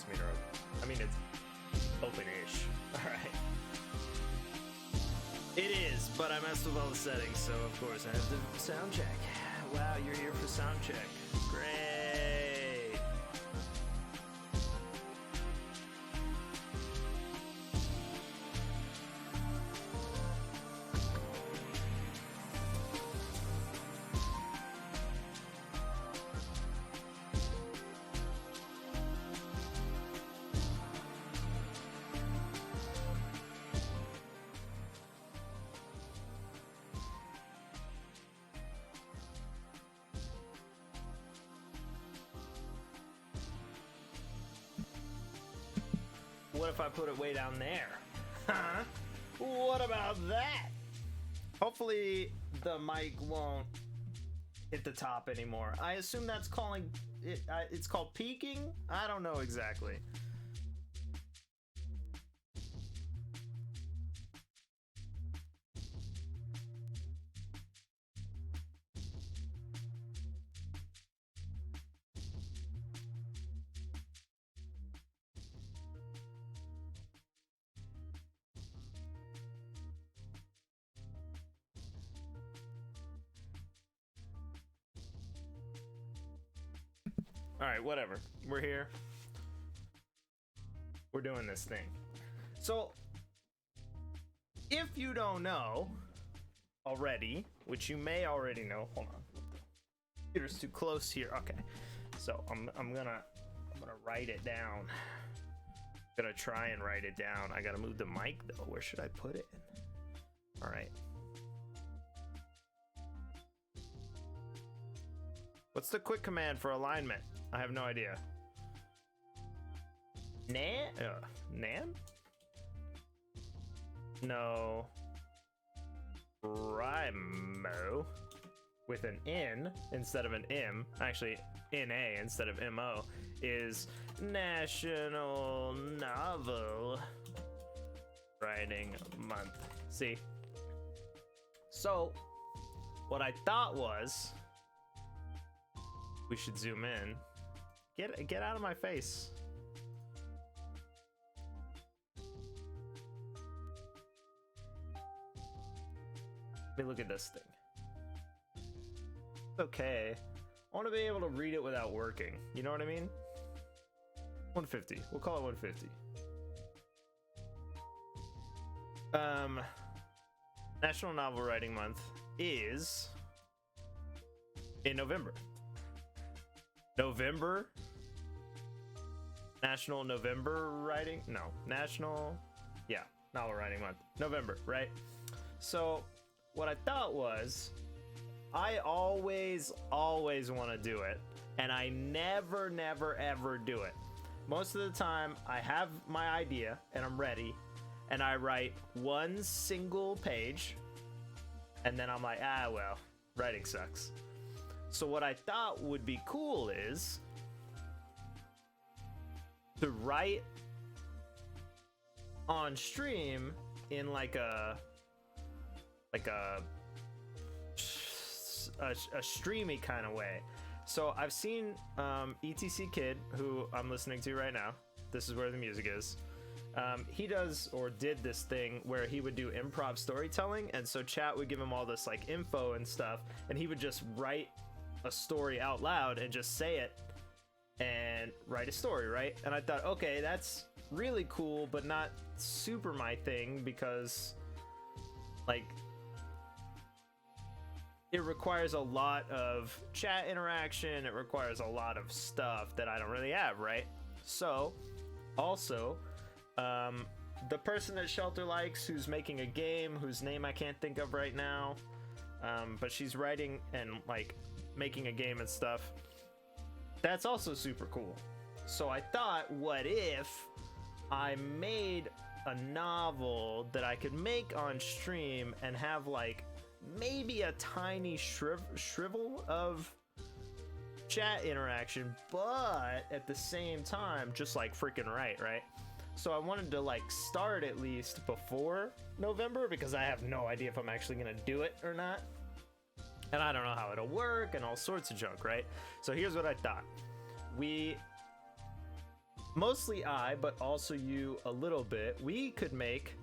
meter open. I mean, it's open-ish. All right. It is, but I messed with all the settings, so of course I have to sound check. Wow, you're here for sound check. Great. What if I put it way down there? Huh? What about that? Hopefully the mic won't hit the top anymore. I assume that's calling it. It's called peaking. I don't know exactly. All right, whatever. We're here. We're doing this thing. So, if you don't know already, which you may already know, hold on. The computer's too close here. Okay. So I'm gonna write it down. I'm gonna try and write it down. I gotta move the mic though. Where should I put it? All right. What's the quick command for alignment? I have no idea. Nan? No. MoNoWriMo with an N instead of an M, actually NA instead of MO, is National Novel Writing Month. See? So, what I thought was, we should zoom in. Get out of my face. Let me look at this thing. It's okay. I want to be able to read it without working. You know what I mean? 150. We'll call it 150. National Novel Writing Month is in November. November? National November Writing? No. National... Yeah. Novel Writing Month. November, right? So, what I thought was, I always want to do it, and I never, ever do it. Most of the time, I have my idea, and I'm ready, and I write one single page, and then I'm like, ah, well, writing sucks. So what I thought would be cool is to write on stream in like a streamy kind of way. So I've seen ETC Kid, who I'm listening to right now. This is where the music is. He does or did this thing where he would do improv storytelling, and so chat would give him all this like info and stuff, and he would just write a story out loud and just say it and write a story, right? And I thought, okay, that's really cool, but not super my thing, because like it requires a lot of chat interaction, it requires a lot of stuff that I don't really have, right? So also the person at Shelter likes, who's making a game whose name I can't think of right now, but she's writing and like making a game and stuff, that's also super cool. So I thought, what if I made a novel that I could make on stream and have like maybe a tiny shrivel of chat interaction, but at the same time just like freaking right? So I wanted to like start at least before November, because I have no idea if I'm actually gonna do it or not, and I don't know how it'll work and all sorts of junk, right? So here's what I thought. We mostly I, but also you a little bit, we could make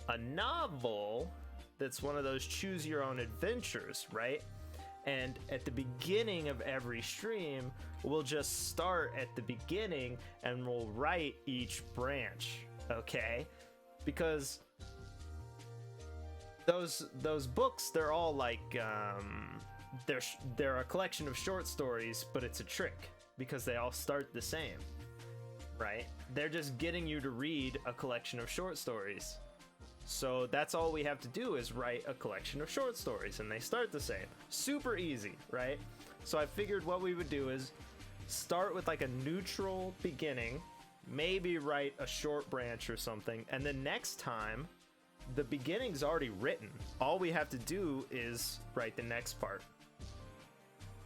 a novel that's one of those choose your own adventures, right? And at the beginning of every stream, we'll just start at the beginning and we'll write each branch, okay? Because those books, they're all like they're a collection of short stories, but it's a trick because they all start the same, right? They're just getting you to read a collection of short stories. So that's all we have to do is write a collection of short stories and they start the same. Super easy, right? So I figured what we would do is start with like a neutral beginning, maybe write a short branch or something, and then next time the beginning's already written. All we have to do is write the next part,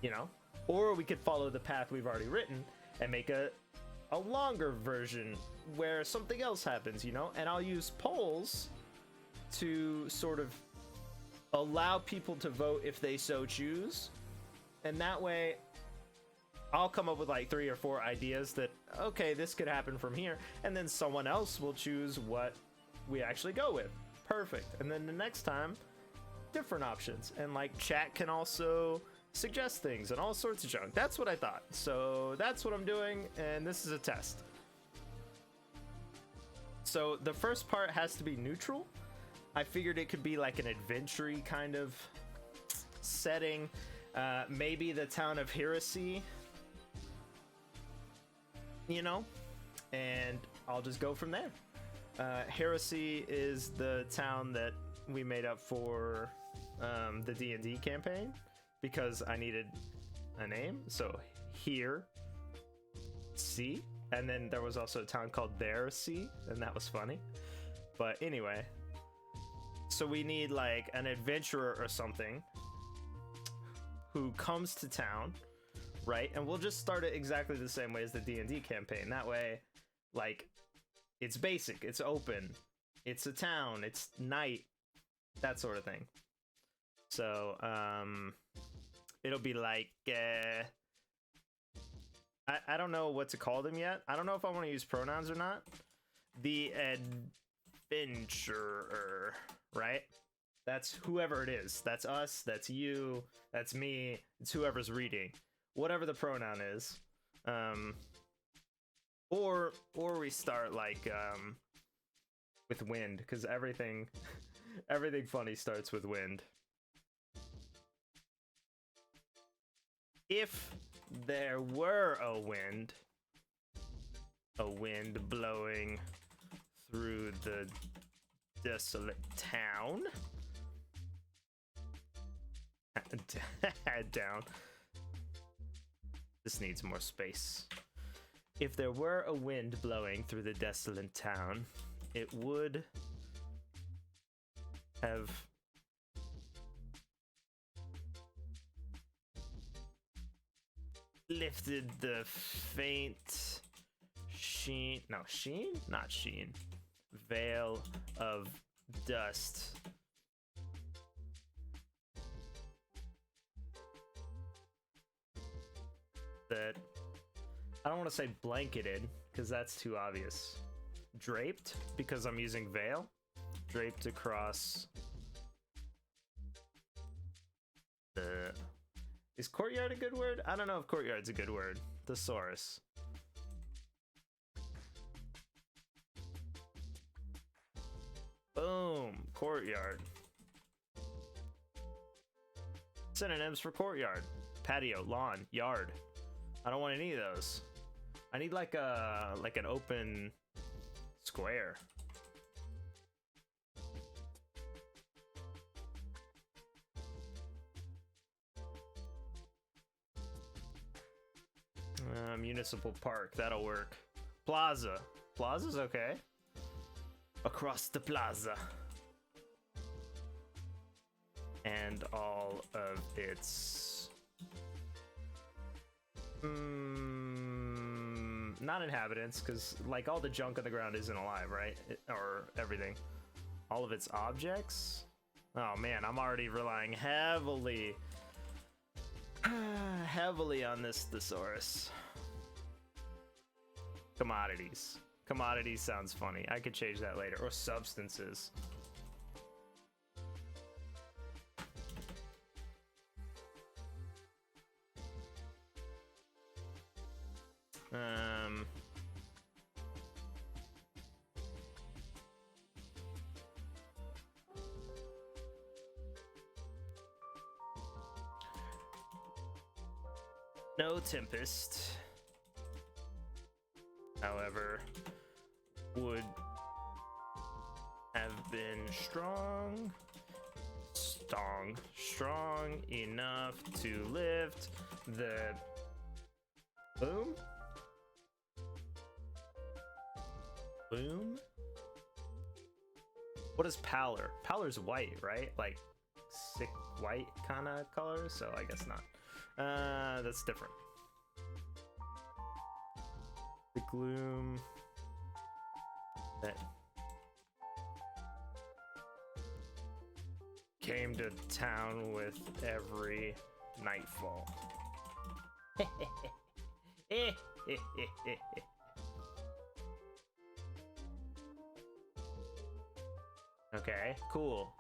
you know? Or we could follow the path we've already written and make a longer version where something else happens, you know? And I'll use polls to sort of allow people to vote if they so choose. And that way I'll come up with like 3 or 4 ideas that, okay, this could happen from here. And then someone else will choose what we actually go with. Perfect. And then the next time, different options. And like chat can also suggest things and all sorts of junk. That's what I thought. So that's what I'm doing. And this is a test. So the first part has to be neutral. I figured it could be like an adventure-y kind of setting. Maybe the town of Heresy, you know, and I'll just go from there. Heresy is the town that we made up for the D&D campaign because I needed a name. So here, C, and then there was also a town called There C, and that was funny. But anyway, so we need like an adventurer or something who comes to town, right? And we'll just start it exactly the same way as the D&D campaign. That way, like, it's basic, it's open, it's a town, it's night, that sort of thing. So, it'll be like, I don't know what to call them yet. I don't know if I want to use pronouns or not. The adventurer, right? That's whoever it is. That's us, that's you, that's me, it's whoever's reading. Whatever the pronoun is. Or we start like with wind, because everything funny starts with wind. If there were a wind blowing through the desolate town. Down. This needs more space. If there were a wind blowing through the desolate town, it would have lifted the faint sheen, no, sheen? Not sheen. Veil of dust that, I don't want to say blanketed because that's too obvious. Draped, because I'm using veil. Draped across the... Is courtyard a good word? I don't know if courtyard's a good word. Thesaurus. Boom. Courtyard. Synonyms for courtyard. Patio, lawn, yard. I don't want any of those. I need like an open square. Municipal park, that'll work. Plaza. Plaza's okay. Across the plaza. And all of its... not inhabitants, because like all the junk on the ground isn't alive, right? Or everything. All of its objects? Oh man, I'm already relying heavily on this thesaurus. Commodities. Commodities sounds funny. I could change that later. Or substances. No tempest, however, would have been strong enough to lift the boom? What is pallor? Pallor's white, right? Like sick white kind of color, so I guess not. That's different. The gloom that came to town with every nightfall. Okay, cool.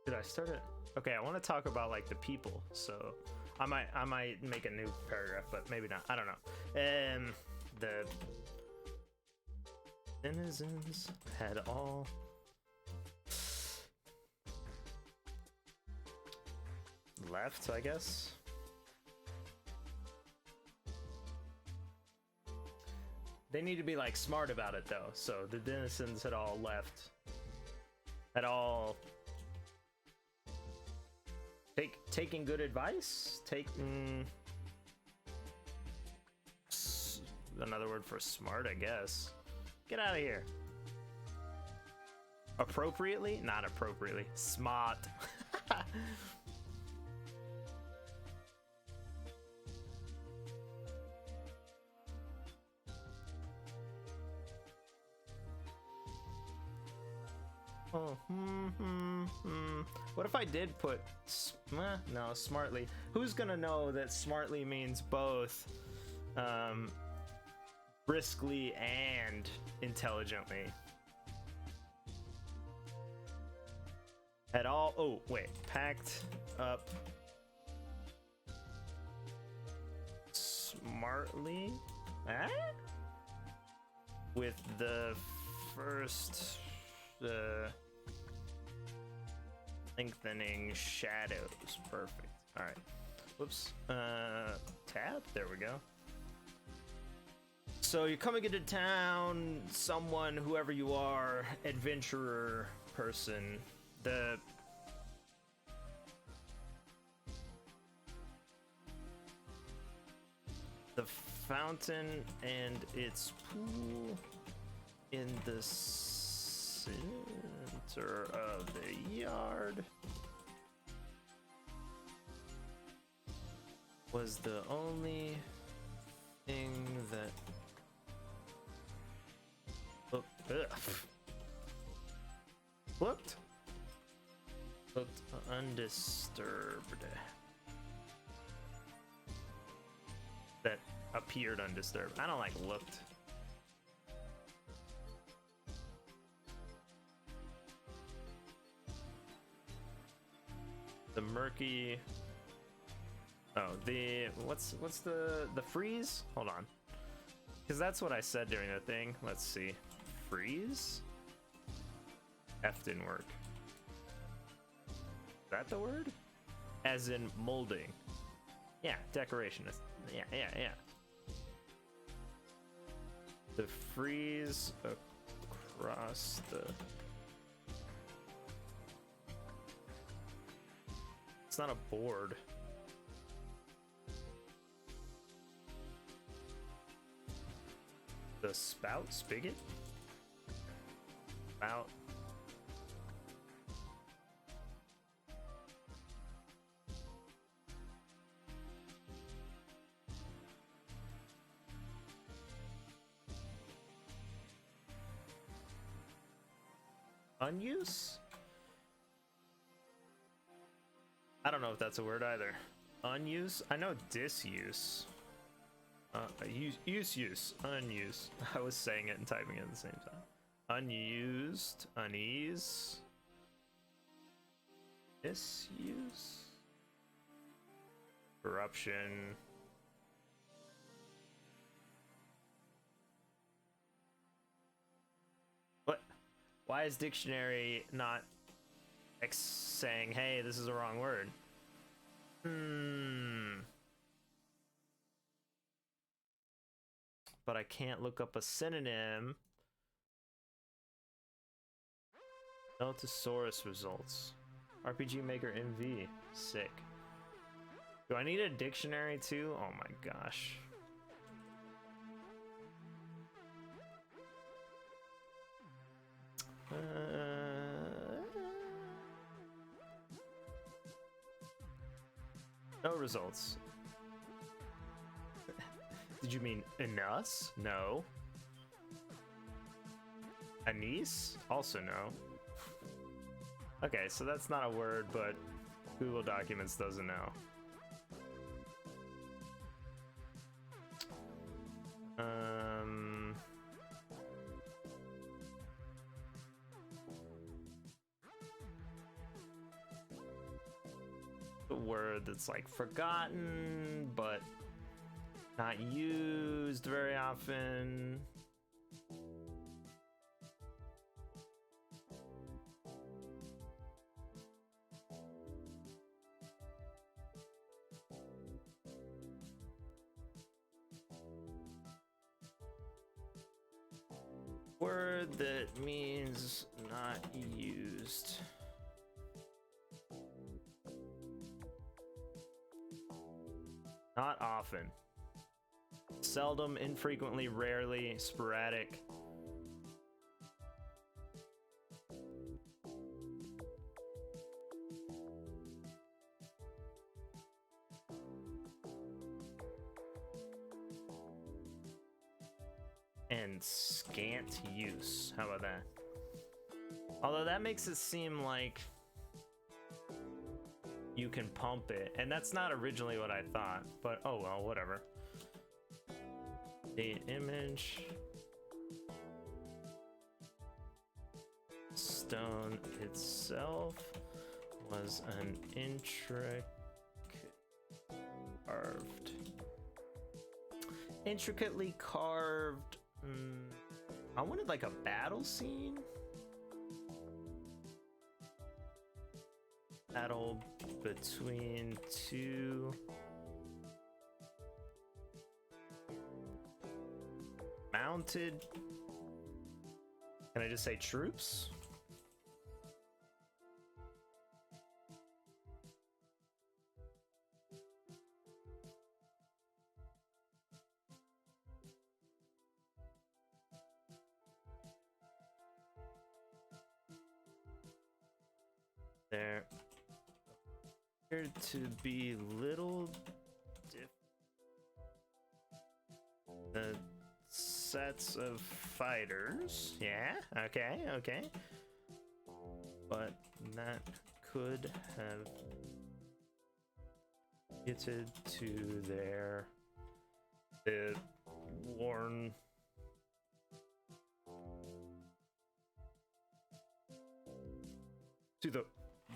Did I start it? Okay, I want to talk about like the people, so I might make a new paragraph, but maybe not. I don't know. The denizens had all left, I guess. They need to be like smart about it though. So the denizens had all left. Had all taking good advice. Another word for smart, I guess. Get out of here. Appropriately? Not appropriately. Smart. Oh, What if I did put no, smartly? Who's gonna know that smartly means both briskly and intelligently? At all? Oh, wait. Packed up smartly? With the first lengthening shadows. Perfect. All right. Whoops. Tab. There we go. So you're coming into town, someone, whoever you are, adventurer, person, the fountain and its pool in the center of the yard was the only thing that looked undisturbed. That appeared undisturbed. I don't like looked. The murky. Oh, what's the freeze? Hold on, because that's what I said during the thing. Let's see, freeze. F didn't work. Is that the word? As in molding. Yeah, decorationist. Yeah. The freeze across the. It's not a board. The spout? Spigot? Spout. unuse? I don't know if that's a word either. Unuse? I know disuse. Use, unuse. I was saying it and typing it at the same time. Unused, unease, misuse, corruption. What? Why is dictionary not saying, hey, this is a wrong word? But I can't look up a synonym. Notosaurus results. RPG Maker MV. Sick. Do I need a dictionary too? Oh my gosh. No results. Did you mean anus? No. Anise? Also no. Okay, so that's not a word, but Google Documents doesn't know. The word that's like forgotten, but not used very often. Word that means not used. Not often. Seldom, infrequently, rarely, sporadic. And scant use. How about that? Although that makes it seem like you can pump it, and that's not originally what I thought, but oh well, whatever. The image. Stone itself was an intricately carved. I wanted like a battle scene. Battle between two mounted. Can I just say troops? There appeared to be little the sets of fighters. Yeah, okay, okay. But that could have getted to their worn to the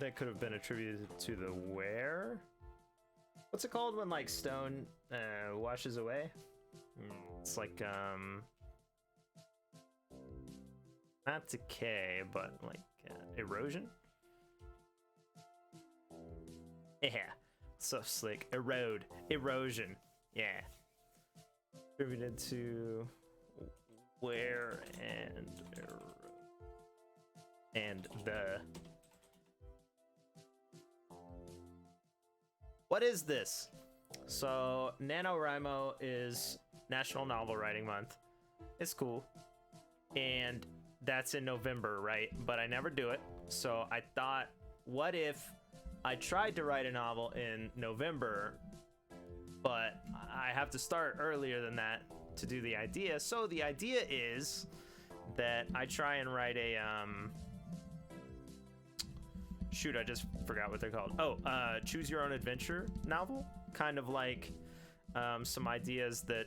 that could have been attributed to the wear. What's it called when like stone washes away? It's like not decay, but like erosion. Yeah, so slick. Erosion. Yeah. Attributed to wear and the. What is this? So NaNoWriMo is National Novel Writing Month. It's cool. And that's in November, right? But I never do it. So I thought, what if I tried to write a novel in November, but I have to start earlier than that to do the idea. So the idea is that I try and write shoot, I just forgot what they're called. Oh, choose your own adventure novel. Kind of like some ideas that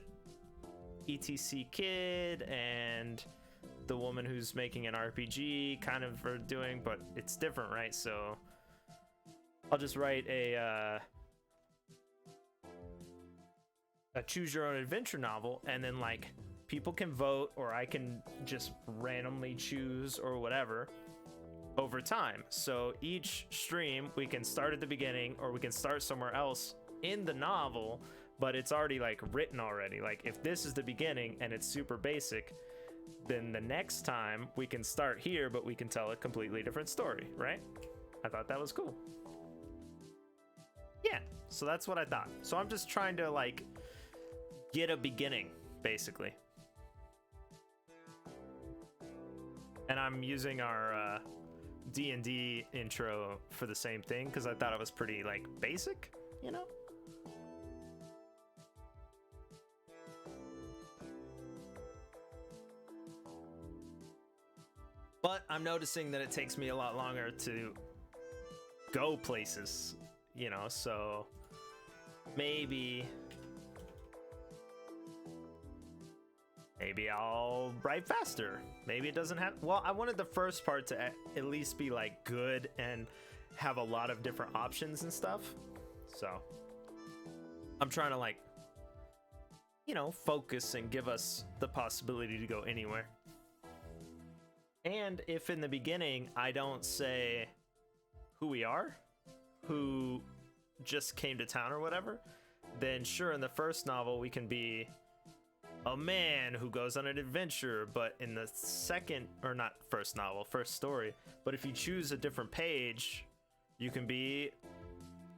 ETC Kid and the woman who's making an RPG kind of are doing, but it's different, right? So I'll just write a choose your own adventure novel, and then like people can vote, or I can just randomly choose or whatever over time. So each stream we can start at the beginning, or we can start somewhere else in the novel, but it's already like written already. Like if this is the beginning and it's super basic, then the next time we can start here, but we can tell a completely different story, right? I thought that was cool. Yeah, so that's what I thought. So I'm just trying to like get a beginning, basically. And I'm using our D&D intro for the same thing because I thought it was pretty like basic, you know? But I'm noticing that it takes me a lot longer to go places, you know, so maybe I'll write faster. Maybe it doesn't have, well, I wanted the first part to at least be like good and have a lot of different options and stuff. So I'm trying to like, you know, focus and give us the possibility to go anywhere. And if in the beginning I don't say who we are, who just came to town or whatever, then sure, in the first novel we can be a man who goes on an adventure, but in the second, or not first novel, first story, but if you choose a different page, you can be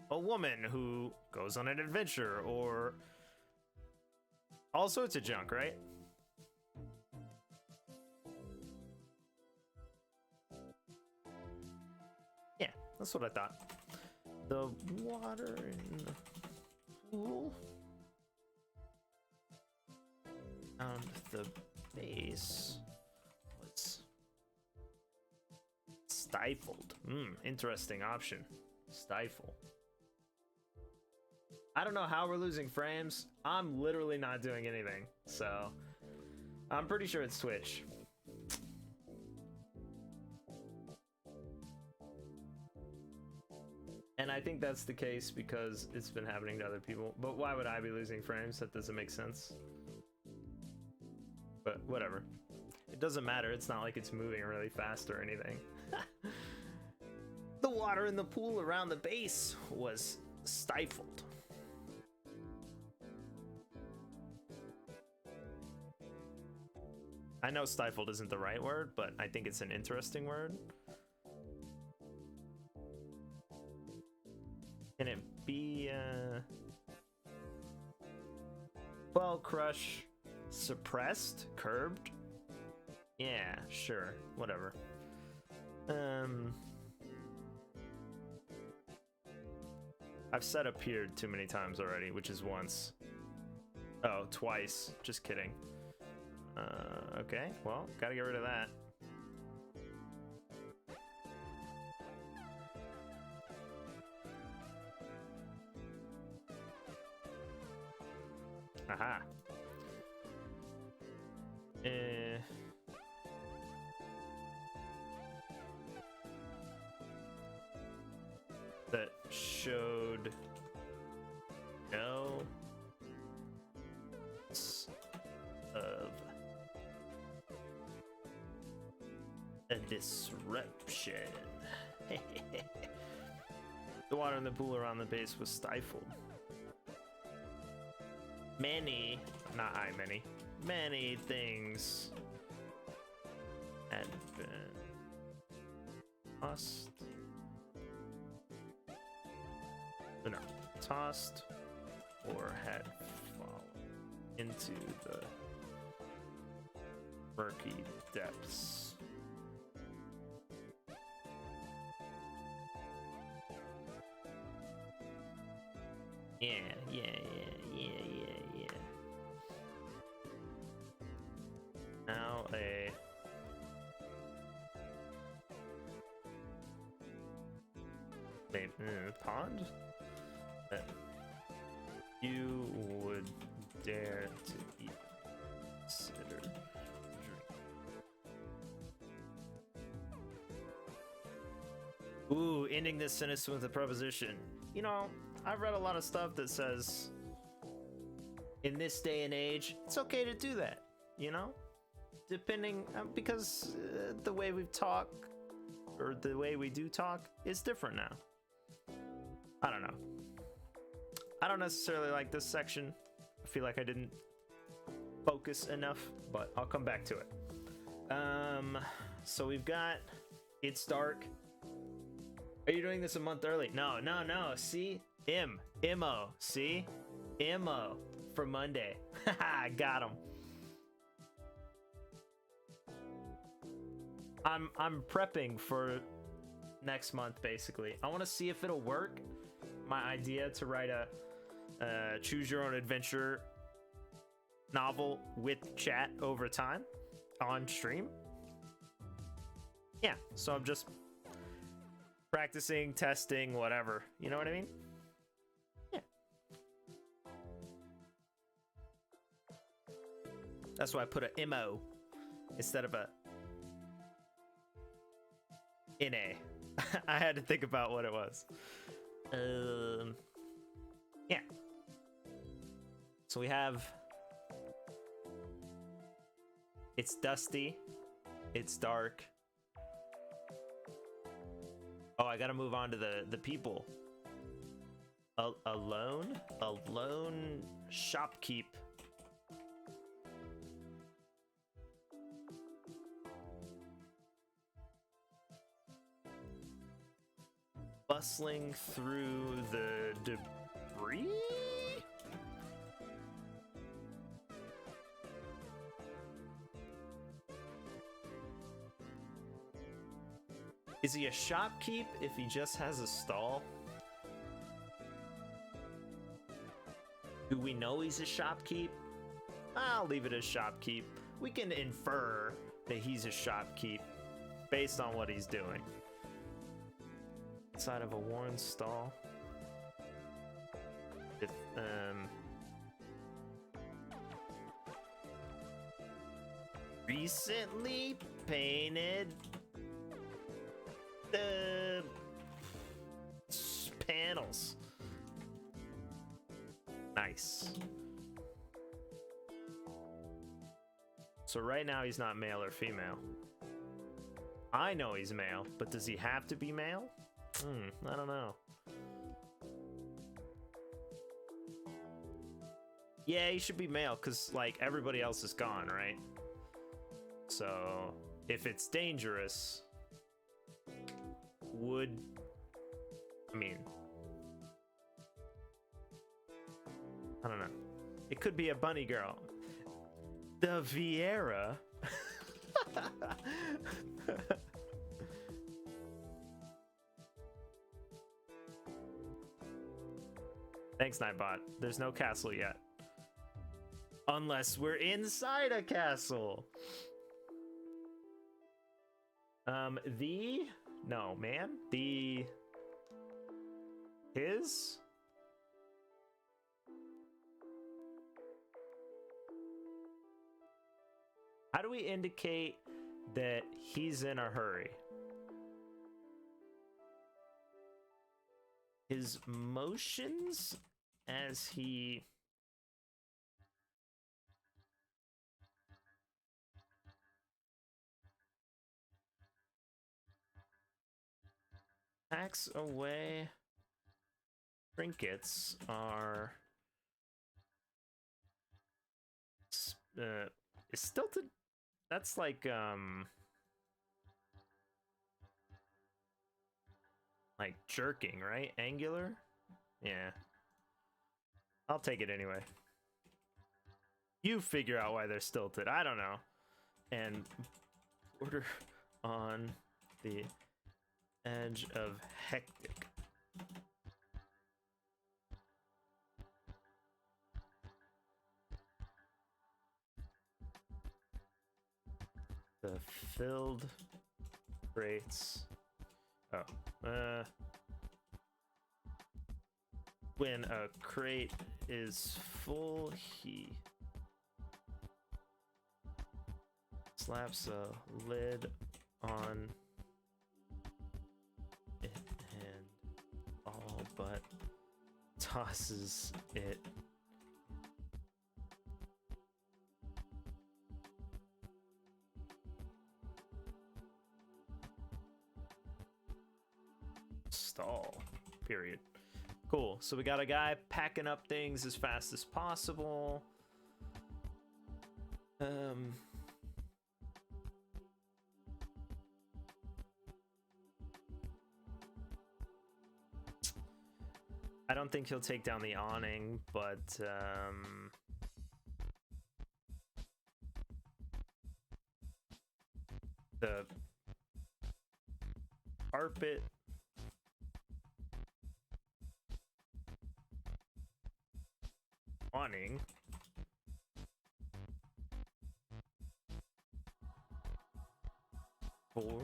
a woman who goes on an adventure, or all sorts of junk, right? Yeah, that's what I thought. The water in the pool around the base was stifled. Interesting option. Stifle. I don't know how we're losing frames. I'm literally not doing anything, so I'm pretty sure it's Twitch. And I think that's the case because it's been happening to other people. But why would I be losing frames? That doesn't make sense. But whatever. It doesn't matter. It's not like it's moving really fast or anything. The water in the pool around the base was stifled. I know stifled isn't the right word, but I think it's an interesting word. Can it be, well, crush, suppressed, curbed? Yeah, sure, whatever. I've said appeared too many times already, which is once. Oh, twice, just kidding. Okay, well, gotta get rid of that. Aha. That showed no of a disruption. The water in the pool around the base was stifled. Many things had been tossed. No, tossed or had fallen into the murky depths. Yeah. Now Wait, pond? You would dare to eat, consider, drink. Ooh, ending this sentence with a preposition. You know, I've read a lot of stuff that says in this day and age, it's okay to do that, you know? Depending, because the way we talk, or the way we do talk, is different now. I don't know. I don't necessarily like this section. I feel like I didn't focus enough, but I'll come back to it. So we've got It's Dark. Are you doing this a month early? No. See? M-O. See? M-O for Monday. Haha, got him. I'm prepping for next month, basically. I want to see if it'll work. My idea to write a choose your own adventure novel with chat over time on stream. Yeah, so I'm just practicing, testing, whatever. You know what I mean? Yeah. That's why I put a MO instead of a NA. I had to think about what it was. Yeah. So we have It's dusty. It's dark. Oh, I gotta move on to the people. Alone shopkeep. Bustling through the debris? Is he a shopkeep if he just has a stall? Do we know he's a shopkeep? I'll leave it as shopkeep. We can infer that he's a shopkeep based on what he's doing. Inside of a worn stall. With, recently painted the panels. Nice. So right now he's not male or female. I know he's male, but does he have to be male? I don't know. Yeah, he should be male because, like, everybody else is gone, right? So, if it's dangerous, I don't know. It could be a bunny girl. The Vieira. Thanks, Nightbot. There's no castle yet. Unless we're inside a castle. His? How do we indicate that he's in a hurry? His motions as he packs away trinkets are is stilted. That's like jerking, right? Angular? Yeah. I'll take it anyway. You figure out why they're stilted. I don't know. And border on the edge of hectic. The filled crates. Oh. when a crate is full, he slaps a lid on it and all but tosses it. Stall. Period. Cool. So we got a guy packing up things as fast as possible. I don't think he'll take down the awning, but the carpet awning for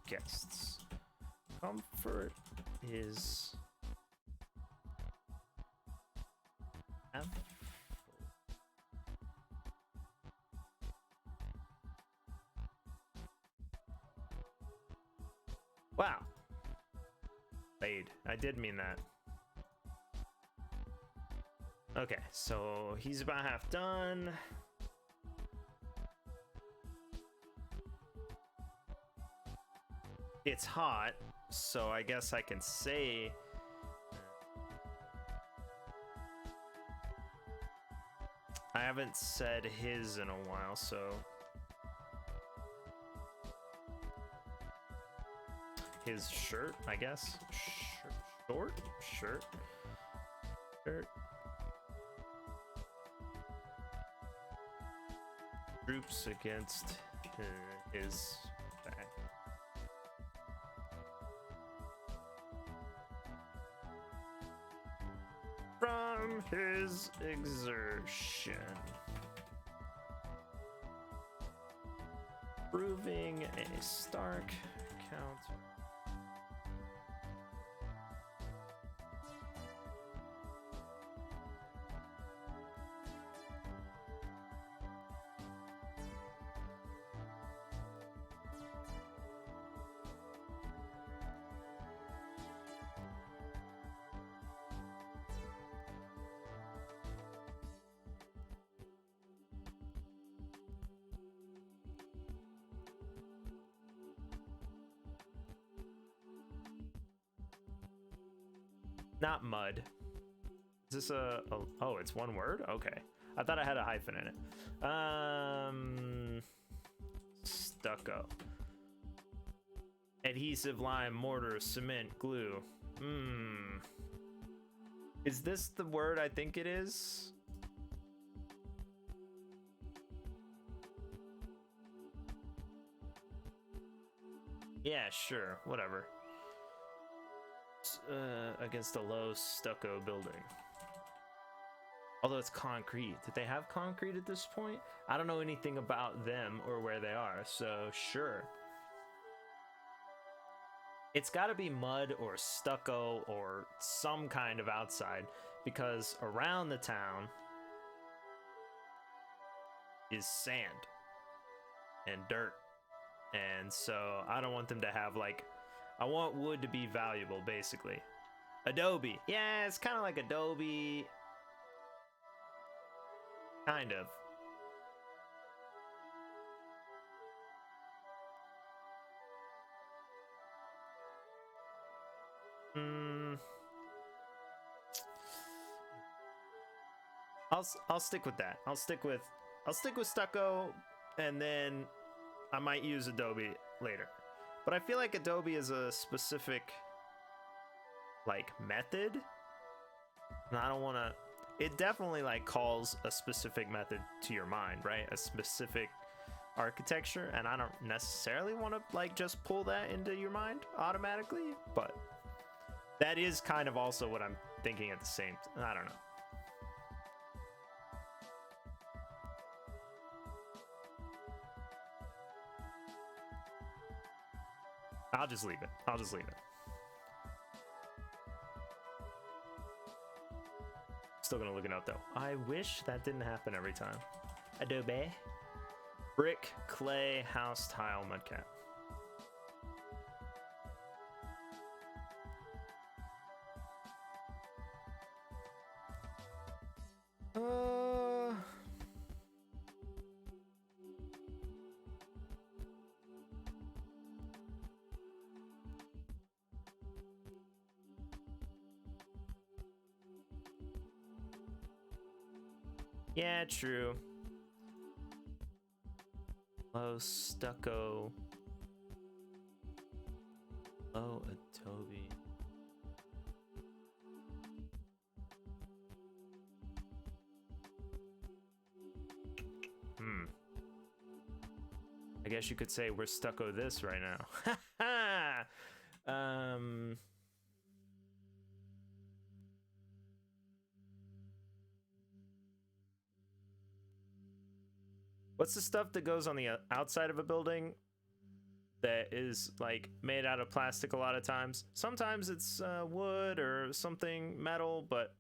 guests. Comfort is wow. Laid. I did mean that. Okay, so he's about half done. It's hot, so I guess I can say I haven't said his in a while, so his shirt, I guess. Shirt. Droops against his back. From his exertion, proving a stark counter. Not mud. Is this oh, it's one word? Okay. I thought I had a hyphen in it. Stucco. Adhesive, lime, mortar, cement, glue. Is this the word I think it is? Yeah, sure. Whatever. Against a low stucco building. Although it's concrete. Did they have concrete at this point? I don't know anything about them or where they are, so sure. It's got to be mud or stucco or some kind of outside, because around the town is sand and dirt. And so I don't want them to have, like, I want wood to be valuable, basically. Adobe. Yeah, it's kind of like Adobe. Kind of. I'll stick with that. I'll stick with stucco, and then I might use Adobe later. But I feel like Adobe is a specific, like, method. And I don't want to... It definitely, like, calls a specific method to your mind, right? A specific architecture. And I don't necessarily want to, like, just pull that into your mind automatically. But that is kind of also what I'm thinking at the same time. I don't know. I'll just leave it. Still gonna look it up though. I wish that didn't happen every time. Adobe. Brick, clay, house, tile, mudcat. Yeah, true. Low stucco. Low Adobe. I guess you could say we're stucco this right now. What's the stuff that goes on the outside of a building that is like made out of plastic a lot of times? Sometimes it's wood or something metal, but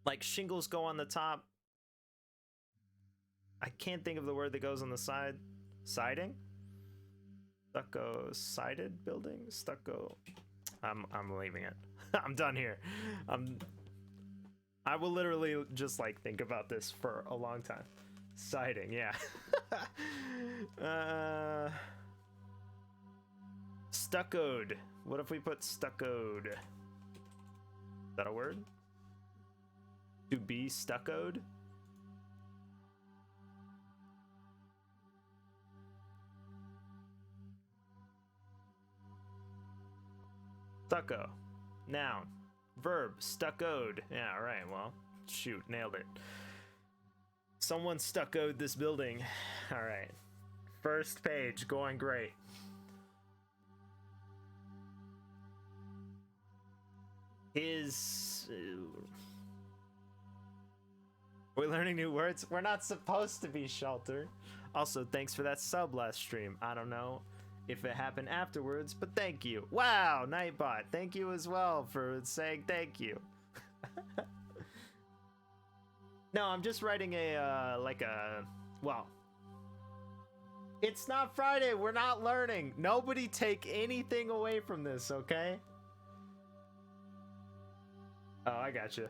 like shingles go on the top. I can't think of the word that goes on the side. Siding? Stucco sided building? Stucco. I'm leaving it. I'm done here. I will literally just like think about this for a long time. Siding, yeah. Stuccoed. What if we put stuccoed? Is that a word? To be stuccoed? Stucco. Noun. Verb. Stuccoed. Yeah, alright, well, shoot, nailed it. Someone stuccoed this building. Alright. First page, going great. We're learning new words? We're not supposed to be Shelter. Also, thanks for that sub last stream. I don't know if it happened afterwards, but thank you. Wow, Nightbot, thank you as well for saying thank you. No, I'm just writing a, well, it's not Friday, we're not learning. Nobody take anything away from this, okay? Oh, I gotcha.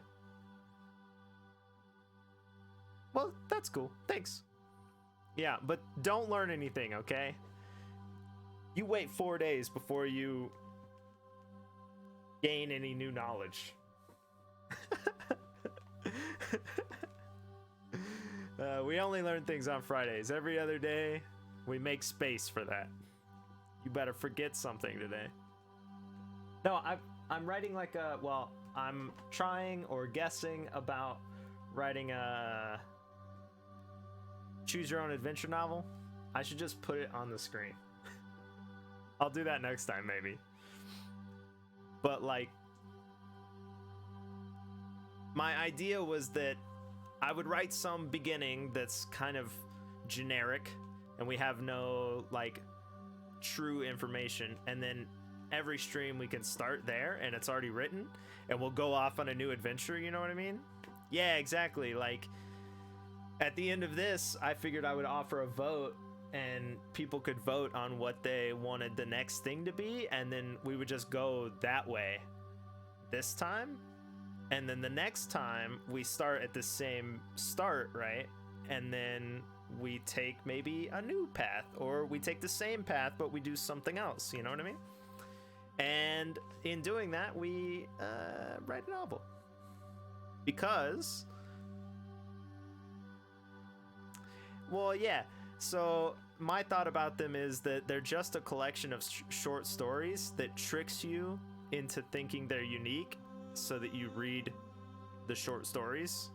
Well, that's cool, thanks. Yeah, but don't learn anything, okay? You wait 4 days before you gain any new knowledge. We only learn things on Fridays. Every other day, we make space for that. You better forget something today. No, I'm writing like a, well, I'm trying or guessing about writing a choose your own adventure novel. I should just put it on the screen. I'll do that next time, maybe. But like, my idea was that I would write some beginning that's kind of generic and we have no like true information, and then every stream we can start there and it's already written and we'll go off on a new adventure, you know what I mean? Yeah, exactly. Like at the end of this, I figured I would offer a vote and people could vote on what they wanted the next thing to be, and then we would just go that way this time. And then the next time we start at the same start, right? And then we take maybe a new path, or we take the same path but we do something else, you know what I mean? And in doing that, we write a novel. Because, well, yeah, so my thought about them is that they're just a collection of short stories that tricks you into thinking they're unique so that you read the short stories.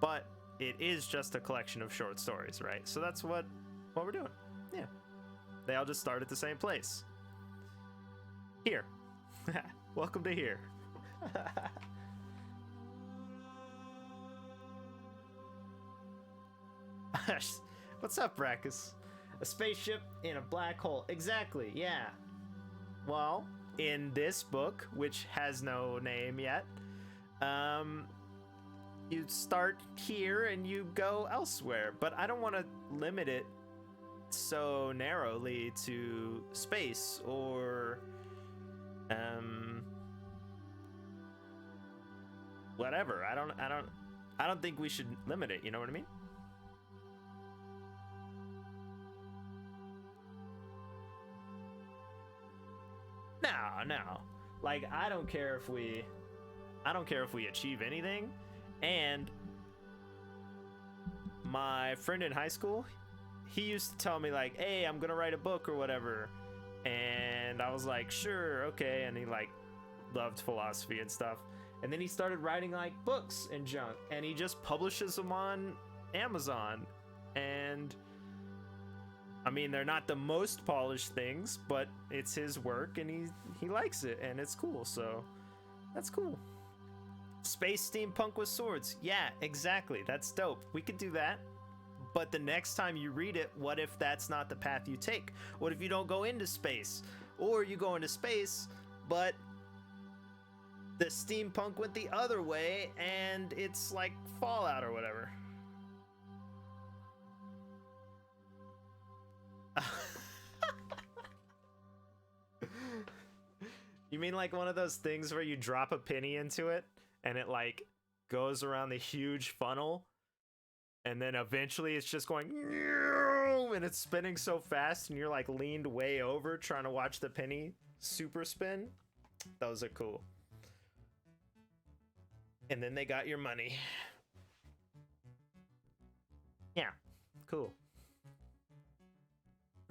But it is just a collection of short stories, right? So that's what we're doing. Yeah. They all just start at the same place. Here. Welcome to here. What's up, Brackus? A spaceship in a black hole. Exactly, yeah. Well, in this book, which has no name yet, um, you start here and you go elsewhere. But I don't want to limit it so narrowly to space or whatever. I don't think we should limit it, you know what I mean? No. Like I don't care if we achieve anything. And my friend in high school, he used to tell me like, "Hey, I'm going to write a book or whatever." And I was like, "Sure, okay." And he like loved philosophy and stuff. And then he started writing like books and junk, and he just publishes them on Amazon. And I mean, they're not the most polished things, but it's his work and he likes it and it's cool. So that's cool. Space steampunk with swords. Yeah, exactly. That's dope. We could do that. But the next time you read it, what if that's not the path you take? What if you don't go into space? Or you go into space, but the steampunk went the other way and it's like Fallout or whatever. You mean like one of those things where you drop a penny into it and it like goes around the huge funnel and then eventually it's just going and it's spinning so fast and you're like leaned way over trying to watch the penny super spin? Those are cool. And then they got your money. Yeah, cool.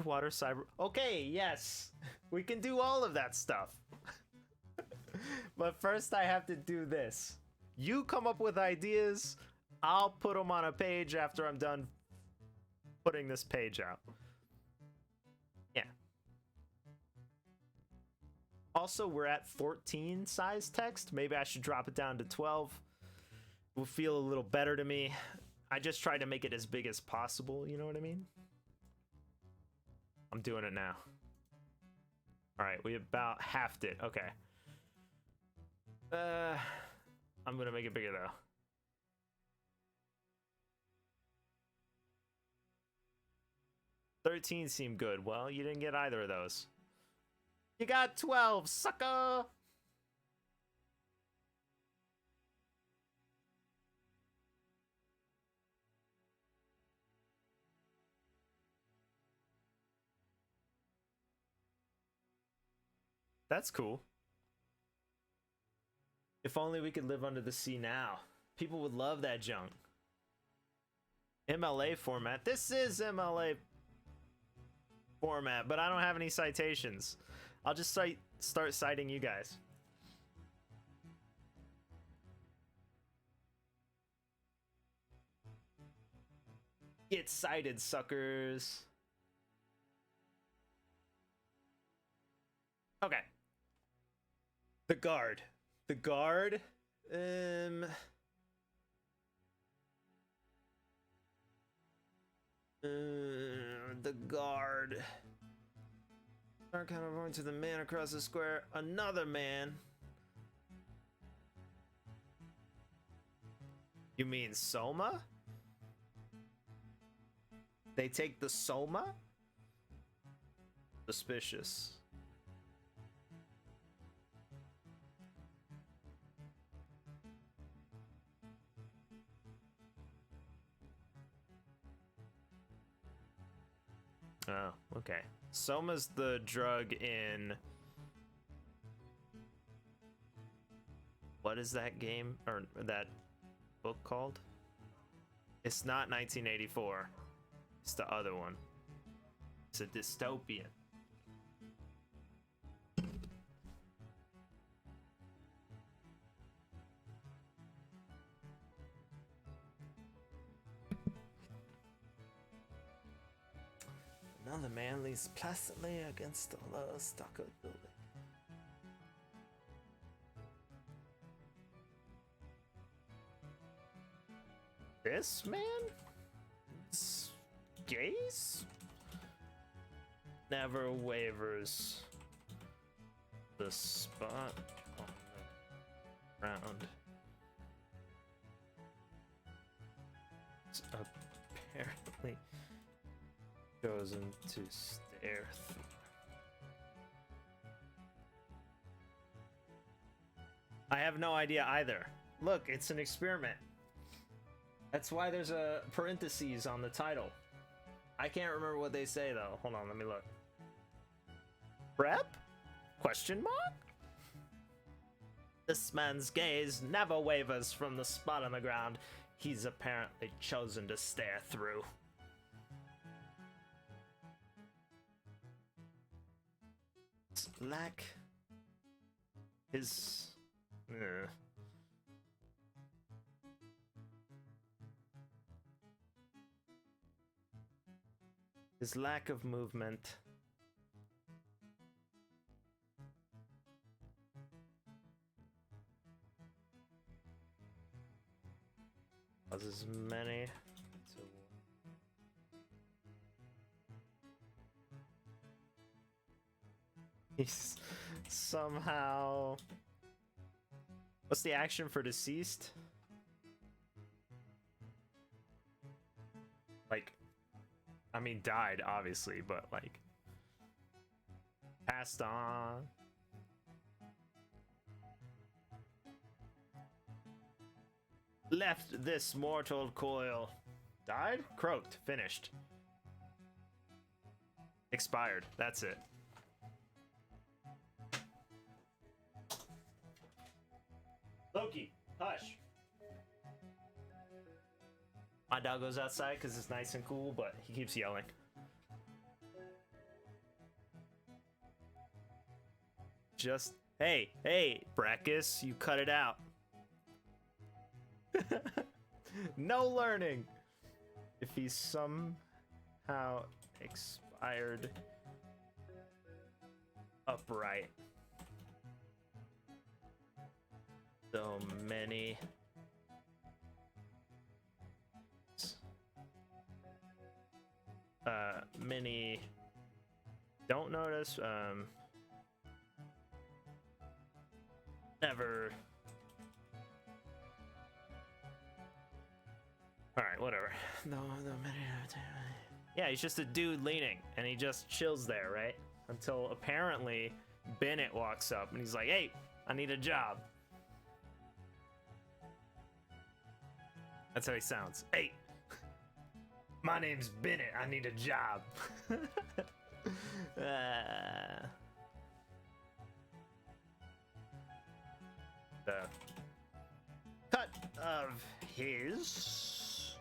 Water cyber. Okay, yes. We can do all of that stuff. But first I have to do this. You come up with ideas. I'll put them on a page after I'm done putting this page out. Yeah. Also, we're at 14 size text. Maybe I should drop it down to 12. It will feel a little better to me. I just try to make it as big as possible, you know what I mean? I'm doing it now. All right, we about halved it. Okay. I'm gonna make it bigger though. 13 seemed good. Well, you didn't get either of those. You got 12, sucker! That's cool. If only we could live under the sea now. People would love that junk. MLA format. This is MLA format, but I don't have any citations. I'll just start citing you guys. Get cited, suckers. Okay. The guard. The guard. The guard. Start counterpoint to the man across the square. Another man. You mean Soma? They take the Soma? Suspicious. Oh, okay. Soma's the drug in... What is that game? Or that book called? It's not 1984. It's the other one. It's a dystopian. Another man leans placidly against the low stucco building. This man? Gaze? Never wavers. The spot on the ground apparently chosen to stare through. I have no idea either. Look, it's an experiment. That's why there's a parentheses on the title. I can't remember what they say though. Hold on, let me look. Prep? Question mark? This man's gaze never wavers from the spot on the ground he's apparently chosen to stare through. Lack his his lack of movement causes many to he's somehow. What's the action for deceased? Like, I mean, died, obviously, but like, passed on. Left this mortal coil. Died? Croaked. Finished. Expired. That's it. Loki, hush. My dog goes outside because it's nice and cool, but he keeps yelling. Just, hey, Brackus, you cut it out. No learning. If he's somehow expired upright. So many many don't notice, never. Alright, whatever. Yeah, he's just a dude leaning, and he just chills there, right? Until apparently Bennett walks up, and he's like, hey, I need a job. That's how he sounds. Hey, my name's Bennett. I need a job. The cut of his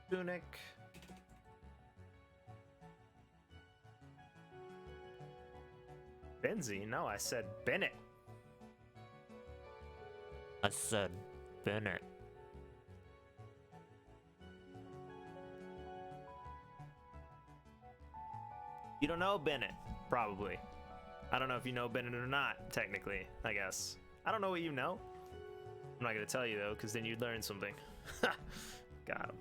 tunic. Benzie? No, I said Bennett. I said Bennett. You don't know Bennett, probably. I don't know if you know Bennett or not, technically, I guess. I don't know what you know. I'm not gonna tell you though, because then you'd learn something. Got him.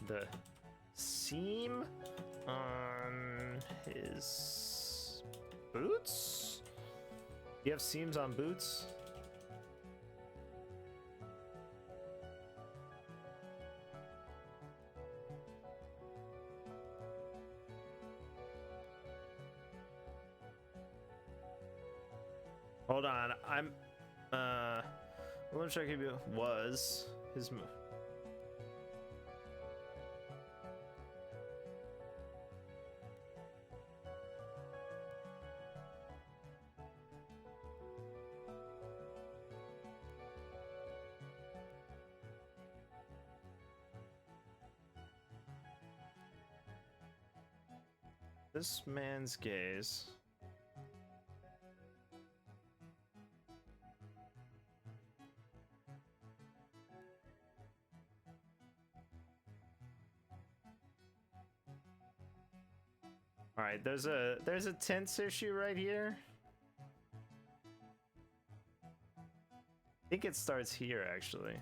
The seam on his boots? Do you have seams on boots? Hold on, I'm let me check if it was his move. This man's gaze. All right, there's a tense issue right here. I think it starts here actually.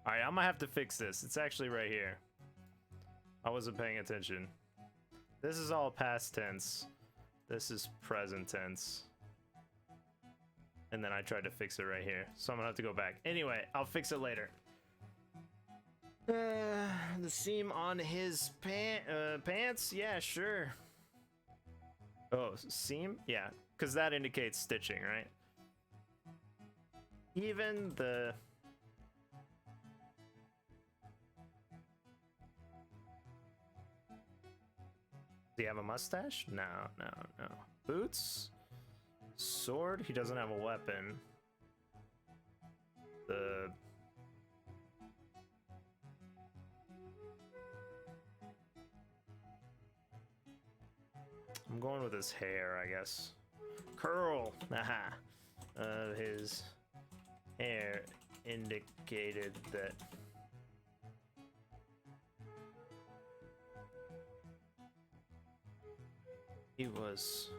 All right, I'm gonna have to fix this. It's actually right here. I wasn't paying attention. This is all past tense. This is present tense. And then I tried to fix it right here. So I'm gonna have to go back. Anyway, I'll fix it later. The seam on his pants? Yeah, sure. Oh, seam? Yeah, because that indicates stitching, right? Even the... Does he have a mustache? No, no, no. Boots? Sword? He doesn't have a weapon. The... I'm going with his hair, I guess. Curl! Aha! His hair indicated that... he was...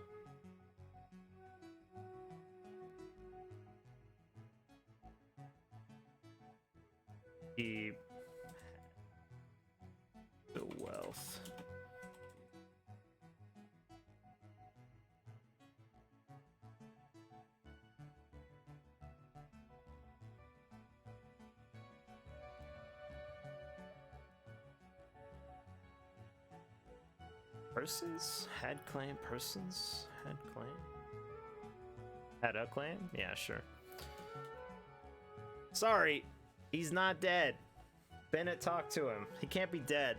the wealth. Persons? Had claim? Persons? Had claim? Had a claim? Yeah, sure. Sorry, he's not dead. Bennett talked to him. He can't be dead.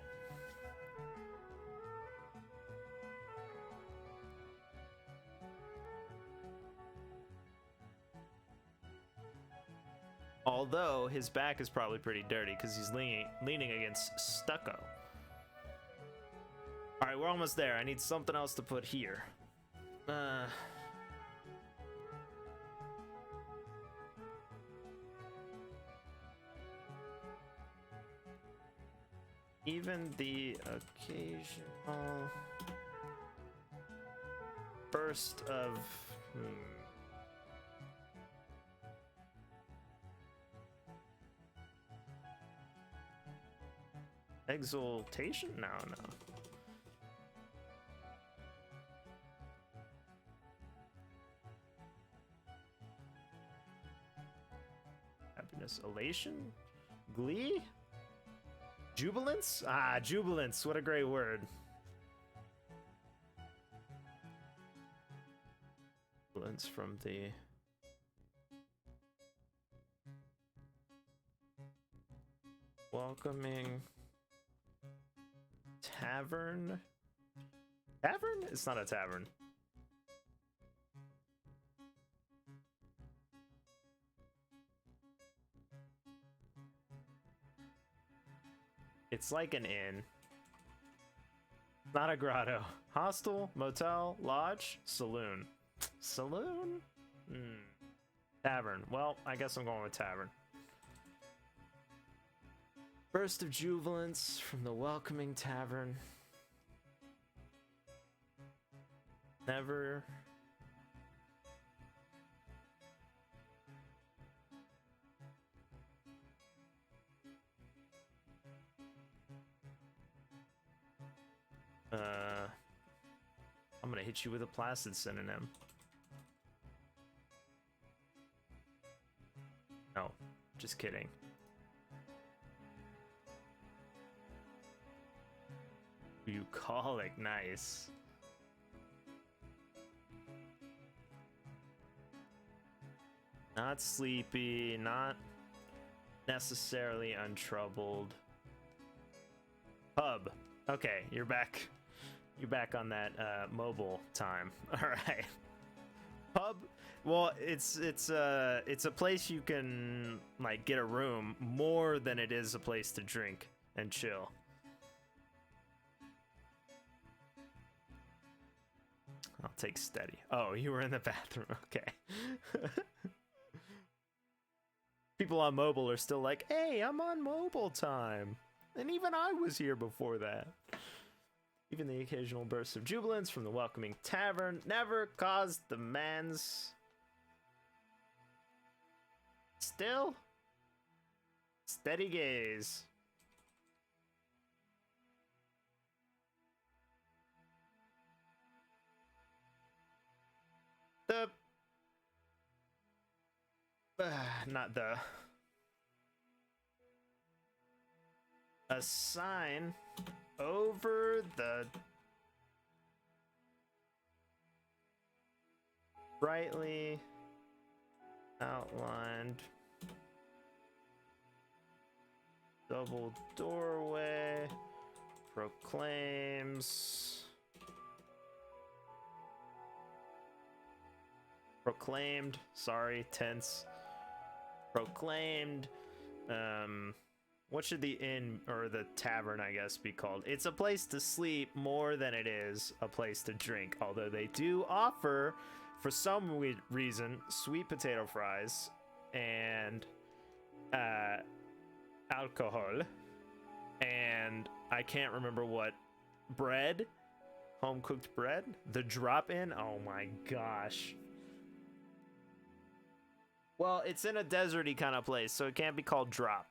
Although his back is probably pretty dirty because he's leaning against stucco. All right, we're almost there. I need something else to put here. Even the occasional burst of exultation? No, no. Happiness, elation, glee, jubilance? Ah, jubilance. What a great word. Jubilance from the welcoming tavern. Tavern? It's not a tavern. It's like an inn. Not a grotto. Hostel, motel, lodge, saloon. Saloon? Tavern. Well, I guess I'm going with tavern. Burst of jubilance from the welcoming tavern. Never... I'm gonna hit you with a placid synonym. No, just kidding. Bucolic, nice. Not sleepy, not necessarily untroubled. Pub. Okay, you're back. You're back on that mobile time. All right. Pub. Well, it's a place you can like get a room more than it is a place to drink and chill. I'll take steady. Oh, you were in the bathroom. Okay. People on mobile are still like, "Hey, I'm on mobile time." And even I was here before that. Even the occasional bursts of jubilance from the welcoming tavern never caused the man's... Steady gaze. The not the a sign over the brightly outlined double doorway proclaimed, sorry, tense. Proclaimed, what should the inn or the tavern, I guess, be called? It's a place to sleep more than it is a place to drink, although they do offer, for some reason, sweet potato fries and alcohol, and I can't remember what, bread, home cooked bread, the drop-in. Oh my gosh. Well, it's in a deserty kind of place, so it can't be called drop.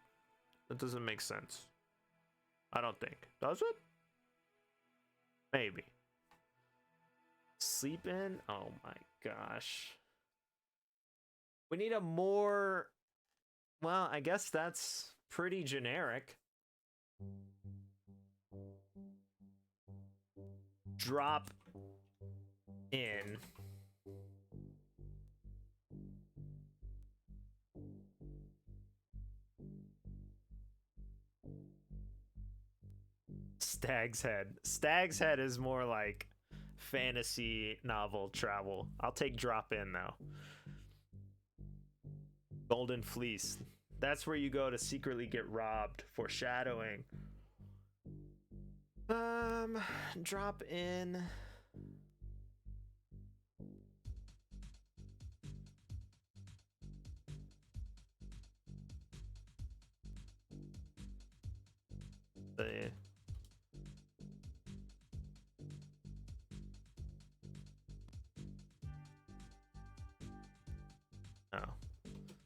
That doesn't make sense. I don't think. Does it? Maybe. Sleep in? Oh my gosh. We need a more... Well, I guess that's pretty generic. Drop in. Stag's Head. Stag's Head is more like fantasy novel travel. I'll take drop in though. Golden Fleece. That's where you go to secretly get robbed. Foreshadowing. Drop in. The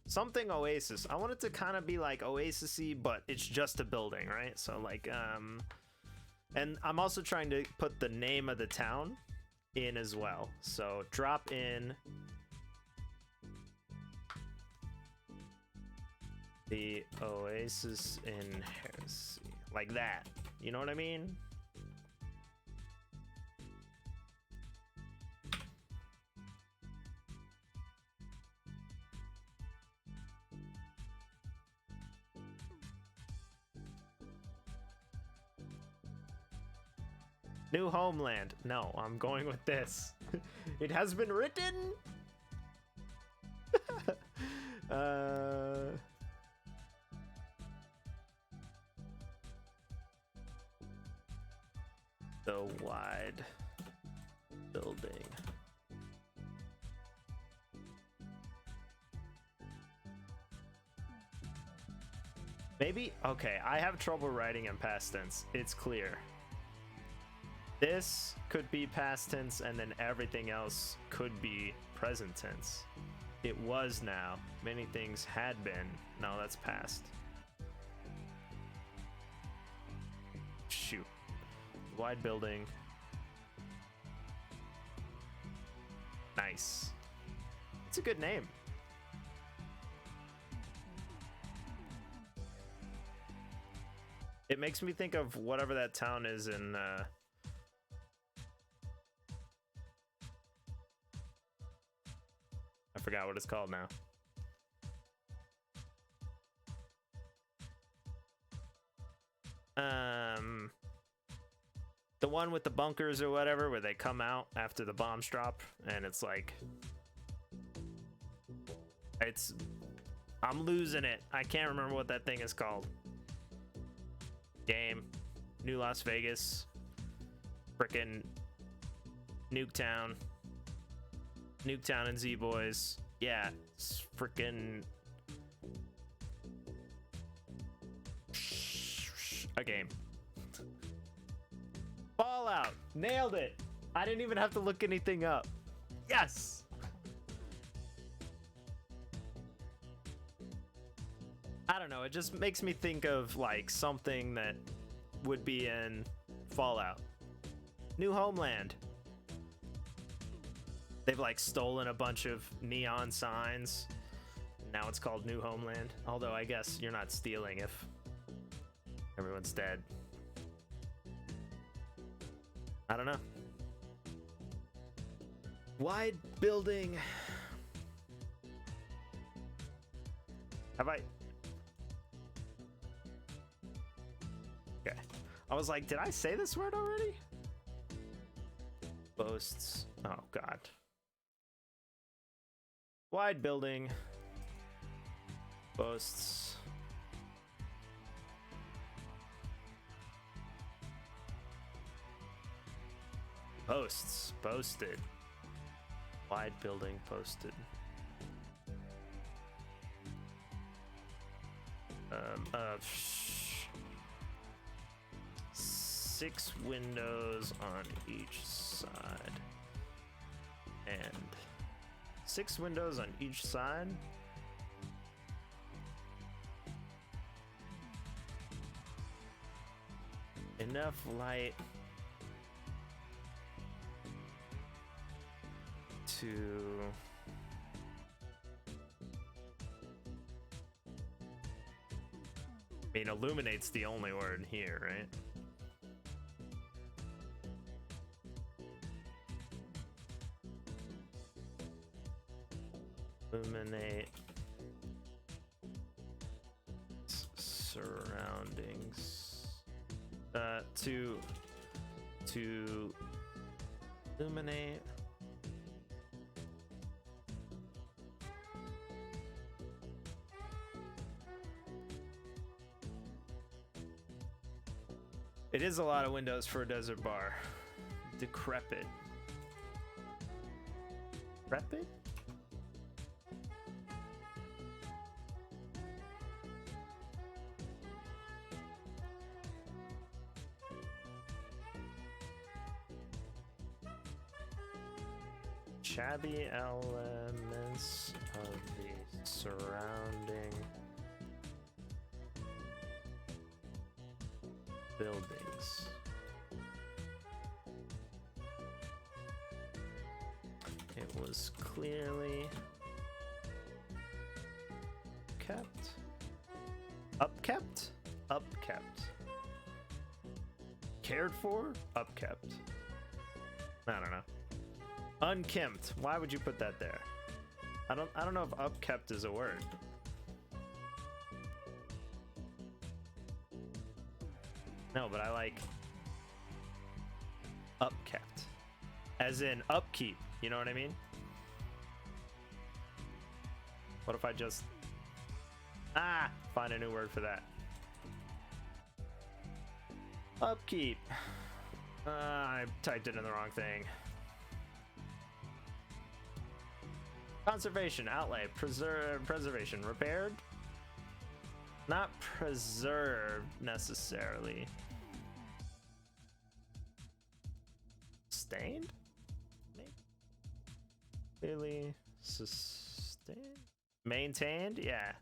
something Oasis. I want it to kind of be like Oasis-y, but it's just a building, right? So like, and I'm also trying to put the name of the town in as well. So drop in the Oasis in Heresy, like that. You know what I mean? New homeland. No, I'm going with this. It has been written. The wide building. Maybe, okay, I have trouble writing in past tense. It's clear. This could be past tense, and then everything else could be present tense. It was now. Many things had been. No, that's past. Shoot. Wide building. Nice. It's a good name. It makes me think of whatever that town is in I forgot what it's called now. The one with the bunkers or whatever, where they come out after the bombs drop, and it's like, I'm losing it. I can't remember what that thing is called. Game, New Las Vegas, frickin' Nuketown and Z-Boys. Yeah, it's frickin' a game. Fallout. Nailed it. I didn't even have to look anything up. Yes. I don't know. know, it just makes me think of like something that would be in Fallout. New Homeland. They've like stolen a bunch of neon signs. Now it's called New Homeland. Although I guess you're not stealing if everyone's dead. I don't know. Wide building. Have I? Okay. I was like, did I say this word already? Boasts. Oh, God. Wide building. Boasts. Boasts. Boasted. Wide building posted. 6 windows on each side. And 6 windows on each side. Enough light to I mean, illuminate's the only word here, right? Illuminate surroundings. To illuminate. It is a lot of windows for a desert bar. Decrepit. Decrepit? Shabby elements of the surrounding buildings. It was clearly kept. Upkept? Upkept. Cared for? Upkept. I don't know. Unkempt. Why would you put that there? I don't know if upkept is a word. No, but I like upkept. As in upkeep, you know what I mean? What if I just find a new word for that? Upkeep. I typed it in the wrong thing. Conservation, outlay, preservation, repaired. Not preserved necessarily. Sustained? Maybe. Really sustained? Maintained? Yeah.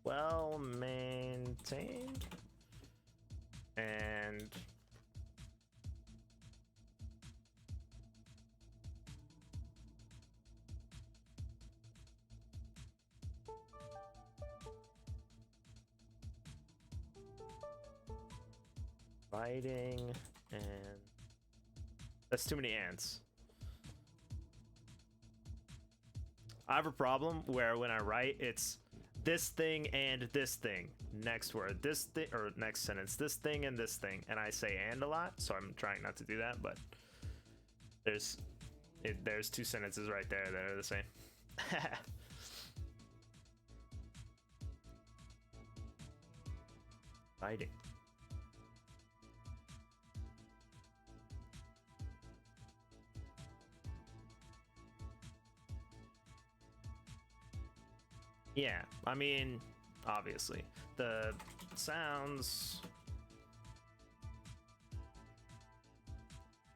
Well maintained. And fighting, and that's too many ants. I have a problem where when I write, it's this thing and this thing. Next word, this thing, or next sentence, this thing and this thing. And I say and a lot, so I'm trying not to do that, but there's 2 sentences right there that are the same. Fighting. Yeah, I mean, obviously, the sounds.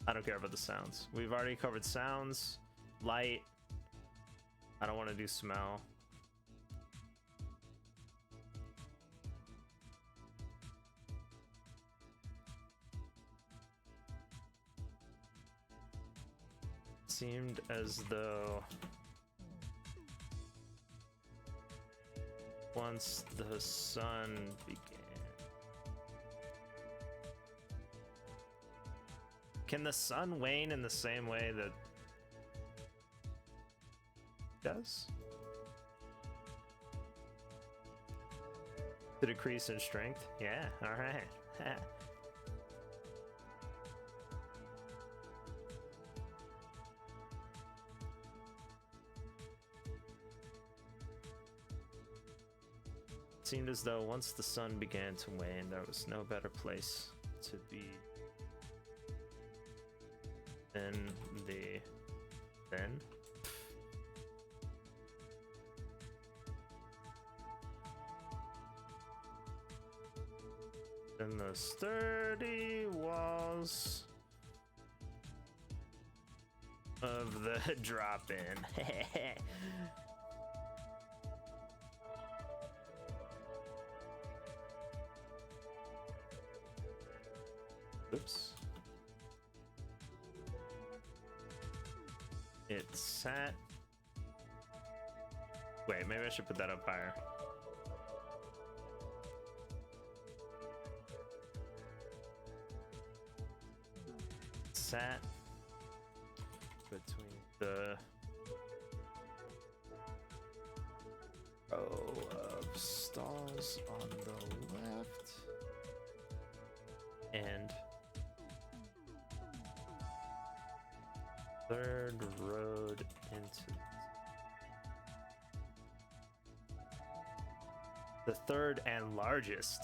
I don't care about the sounds. We've already covered sounds, light. I don't want to do smell. seemed as though once the sun began. Can the sun wane in the same way that it does? To decrease in strength? Yeah, alright. It seemed as though once the sun began to wane, there was no better place to be than the then. Than the sturdy walls of the drop-in. Oops. It sat. Wait, maybe I should put that up higher. Sat between the row of stalls on the left and third road into the third and largest.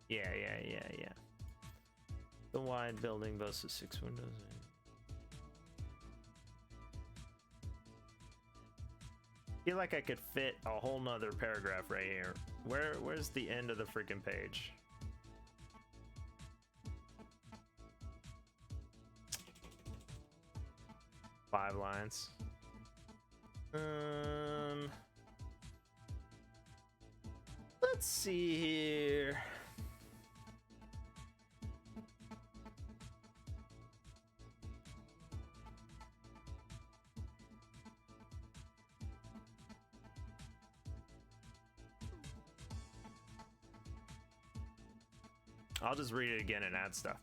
Yeah. The wide building boasts of 6 windows. I feel like I could fit a whole nother paragraph right here. Where's the end of the freaking page? Five lines. Let's see here. I'll just read it again and add stuff.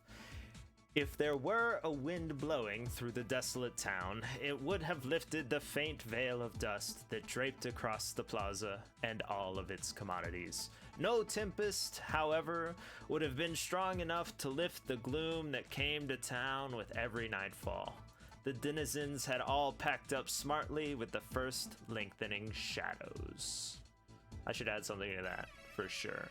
If there were a wind blowing through the desolate town, it would have lifted the faint veil of dust that draped across the plaza and all of its commodities. No tempest, however, would have been strong enough to lift the gloom that came to town with every nightfall. The denizens had all packed up smartly with the first lengthening shadows. I should add something to that, for sure.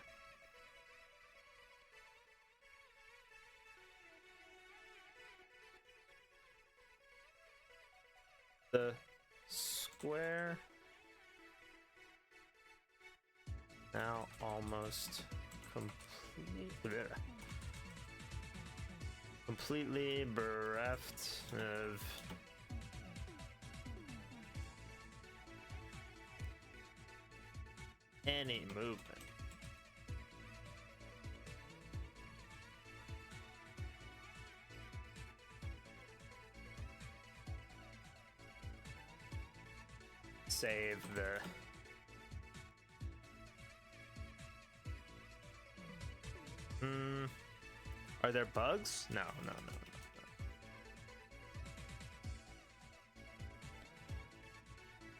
The square now almost completely bereft of any movement. Save the Are there bugs? No.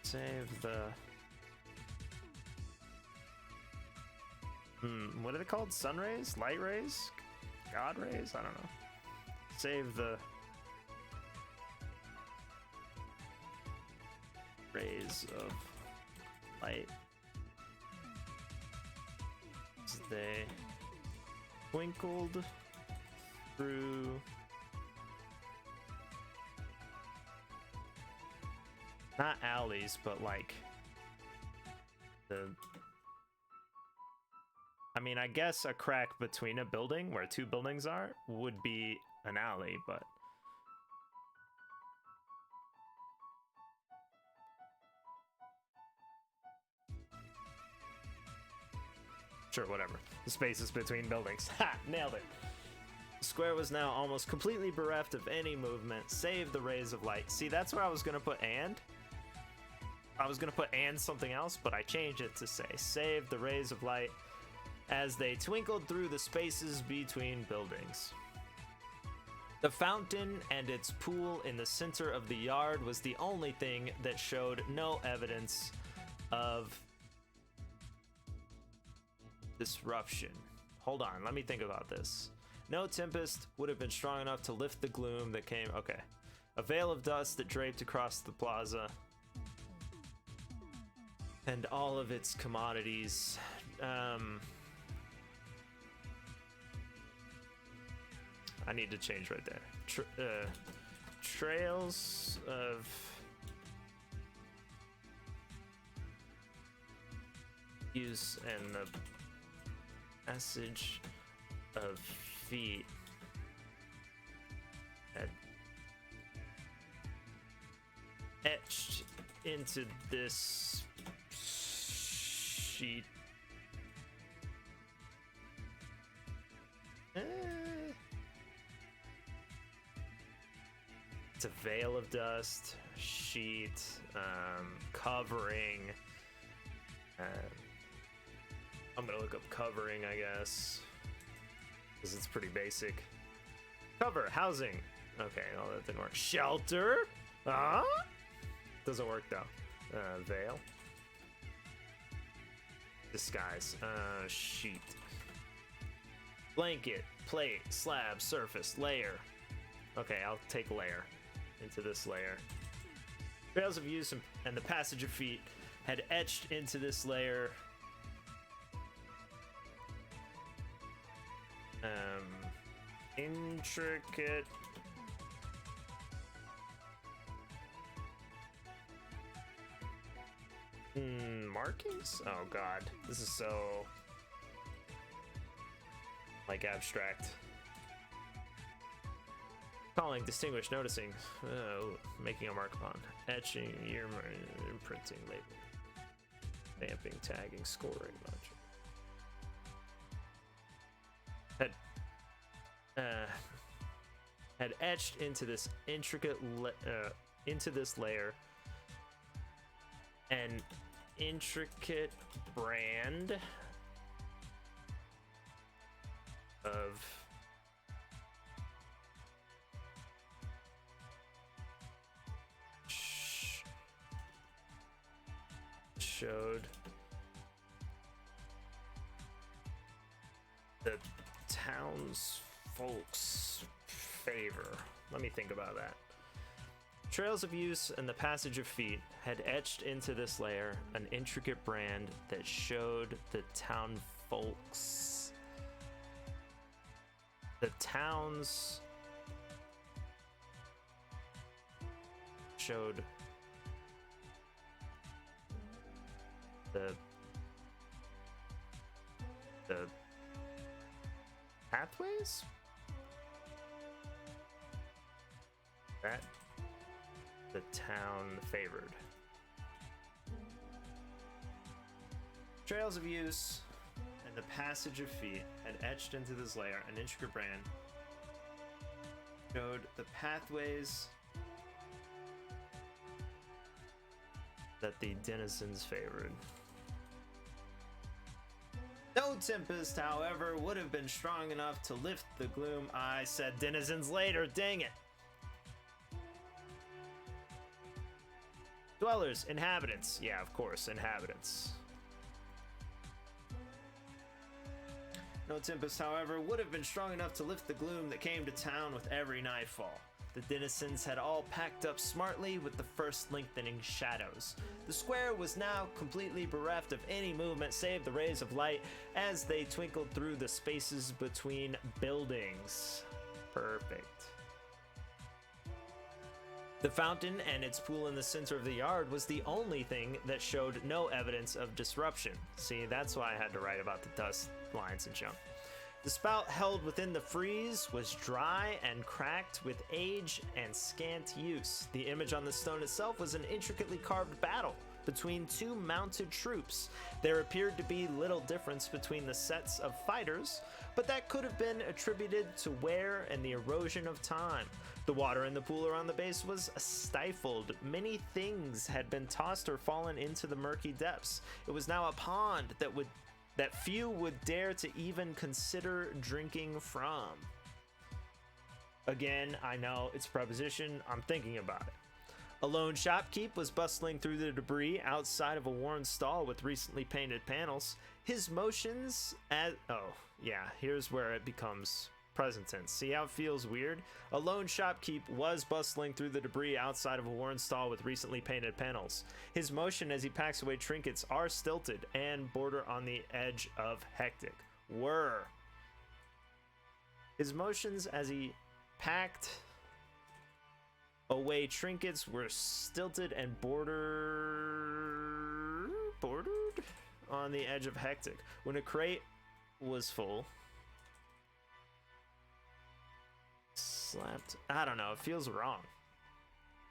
Save the what are they called? Sun rays? Light rays? God rays? I don't know. Save the rays of light as they twinkled through not alleys, but like I mean, I guess a crack between a building where two buildings are would be an alley, but sure, whatever. the spaces between buildings. Ha! Nailed it. The square was now almost completely bereft of any movement, save the rays of light. See, that's where I was gonna put and. I was gonna put and something else, but I changed it to say, save the rays of light as they twinkled through the spaces between buildings. The fountain and its pool in the center of the yard was the only thing that showed no evidence of disruption. Hold on, let me think about this. No tempest would have been strong enough to lift the gloom that came. Okay. A veil of dust that draped across the plaza and all of its commodities. I need to change right there. Trails of use and the passage of feet had etched into this sheet. It's a veil of dust, sheet, covering. I'm gonna look up covering, I guess, because it's pretty basic. Cover, housing. Okay, well, that didn't work. Shelter? Doesn't work though. Veil. Disguise. Sheet. Blanket, plate, slab, surface, layer. Okay, I'll take layer into this layer. Trails of use and the passage of feet had etched into this layer. Intricate markings? Oh god, this is so like abstract. Calling, distinguish, noticing, making a mark upon, etching, year, imprinting, label, stamping, tagging, scoring, module. Had etched into this intricate into this layer an intricate brand of showed the townsfolk's favor. Let me think about that. Trails of use and the passage of feet had etched into this layer an intricate brand that showed the townfolk's. The towns showed the pathways that the town favored. Trails of use and the passage of feet had etched into this layer an intricate brand showed the pathways that the denizens favored. No tempest, however, would have been strong enough to lift the gloom. I said denizens later, dang it. Dwellers, inhabitants. Yeah, of course, inhabitants. No tempest, however, would have been strong enough to lift the gloom that came to town with every nightfall. The denizens had all packed up smartly with the first lengthening shadows. The square was now completely bereft of any movement save the rays of light as they twinkled through the spaces between buildings. Perfect. The fountain and its pool in the center of the yard was the only thing that showed no evidence of disruption. See, that's why I had to write about the dust lines and junk. The spout held within the frieze was dry and cracked with age and scant use. The image on the stone itself was an intricately carved between two mounted troops. There appeared to be little difference between the sets of fighters, but that could have been attributed to wear and the erosion of time. The water in the pool around the base was stifled. Many things had been tossed or fallen into the murky depths. It was now a pond that few would dare to even consider drinking from. Again, I know it's a preposition, I'm thinking about it. A lone shopkeep was bustling through the debris outside of a worn stall with recently painted panels. His motions as... Oh, yeah, here's where it becomes present tense. See how it feels weird? A lone shopkeep was bustling through the debris outside of a worn stall with recently painted panels. His motion as he packs away trinkets are stilted and border on the edge of hectic. Were. His motions as he packed away trinkets were stilted and bordered on the edge of hectic. When a crate was full, slapped. I don't know. It feels wrong.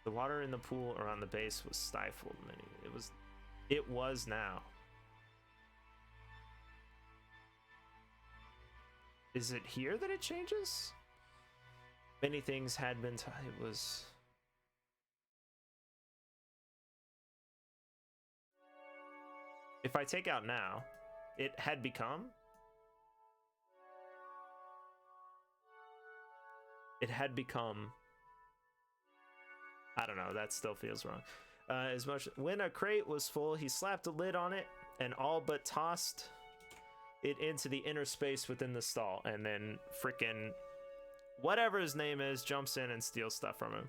The water in the pool around the base was stifled. It was now. Is it here that it changes? Many things had been. It was. If I take out now, it had become. It had become. I don't know. That still feels wrong. As much when a crate was full, he slapped a lid on it and all but tossed it into the inner space within the stall, and then frickin' whatever his name is jumps in and steals stuff from him.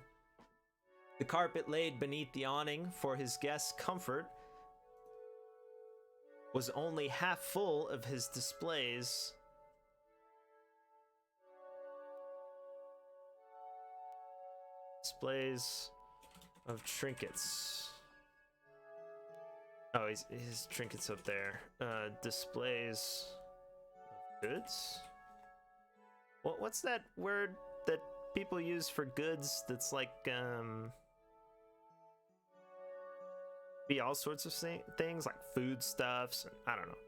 The carpet laid beneath the awning for his guests' comfort was only half full of his displays of trinkets. Oh, his trinkets up there. Displays of goods? What's that word that people use for goods that's like, be all sorts of things, like foodstuffs, and I don't know.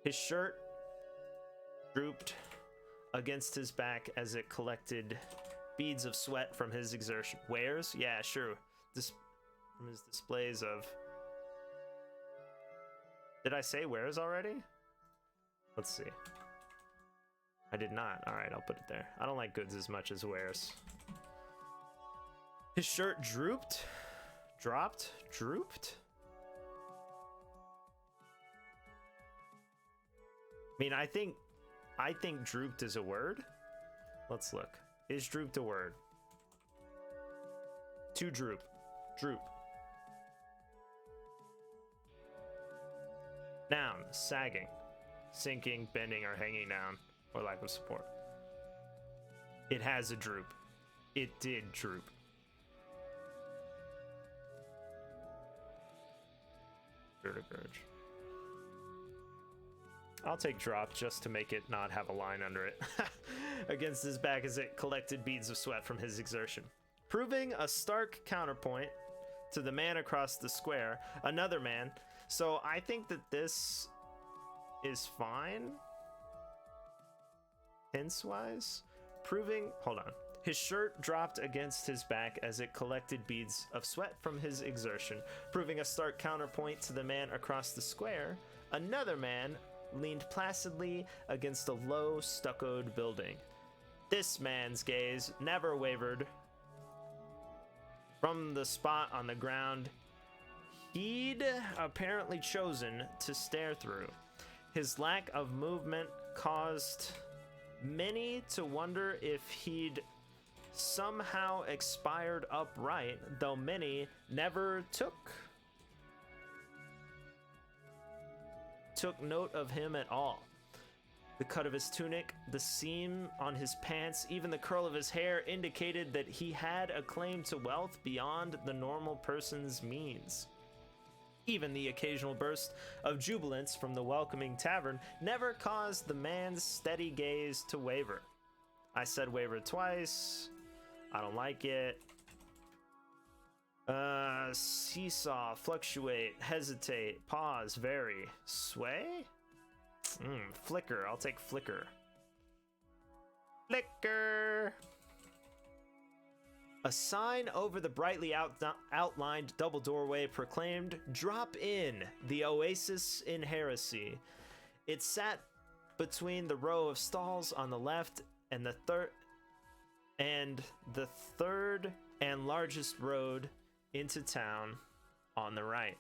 His shirt drooped against his back as it collected beads of sweat from his exertion. Wares? Yeah, sure. From his displays of... Did I say wares already? Let's see. I did not. All right, I'll put it there. I don't like goods as much as wares. His shirt drooped? Dropped? Drooped? I mean, I think drooped is a word. Let's look. Is drooped a word? To droop. Droop. Noun, sagging, sinking, bending, or hanging down, or lack of support. It has a droop. It did droop. Vertiverge. I'll take drop just to make it not have a line under it. Against his back as it collected beads of sweat from his exertion. Proving a stark counterpoint to the man across the square, another man. So I think that this is fine. Tense-wise. Hold on. His shirt dropped against his back as it collected beads of sweat from his exertion. Proving a stark counterpoint to the man across the square, another man leaned placidly against a low stuccoed building. This man's gaze never wavered from the spot on the ground he'd apparently chosen to stare through. His lack of movement caused many to wonder if he'd somehow expired upright, though many never took note of him at all. The cut of his tunic, the seam on his pants, even the curl of his hair indicated that he had a claim to wealth beyond the normal person's means. Even the occasional burst of jubilance from the welcoming tavern never caused the man's steady gaze to waver. I said waver twice. I don't like it. Seesaw, fluctuate, hesitate, pause, vary, sway? Flicker, I'll take flicker. Flicker! A sign over the brightly outlined double doorway proclaimed, "Drop in, the oasis in heresy." It sat between the row of stalls on the left and the third and largest road into town on the right.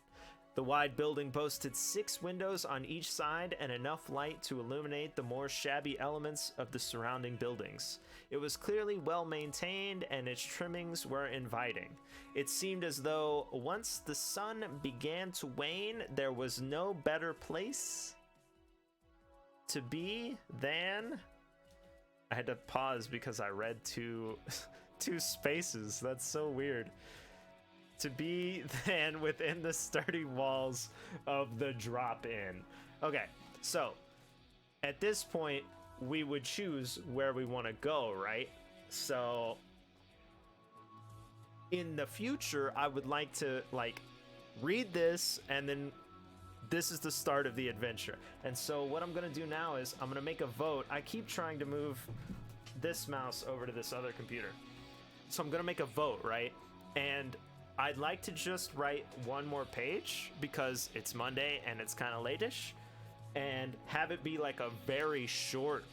The wide building boasted 6 windows on each side and enough light to illuminate the more shabby elements of the surrounding buildings. It was clearly well maintained and its trimmings were inviting. It seemed as though once the sun began to wane, there was no better place to be than... I had to pause because I read two spaces. That's so weird. To be than within the sturdy walls of the drop-in. Okay, so at this point, we would choose where we want to go, right? So in the future, I would like to read this, and then this is the start of the adventure. And so what I'm gonna do now is I'm gonna make a vote. I keep trying to move this mouse over to this other computer. So I'm gonna make a vote, right? And I'd like to just write one more page because it's Monday and it's kind of late-ish, and have it be like a very short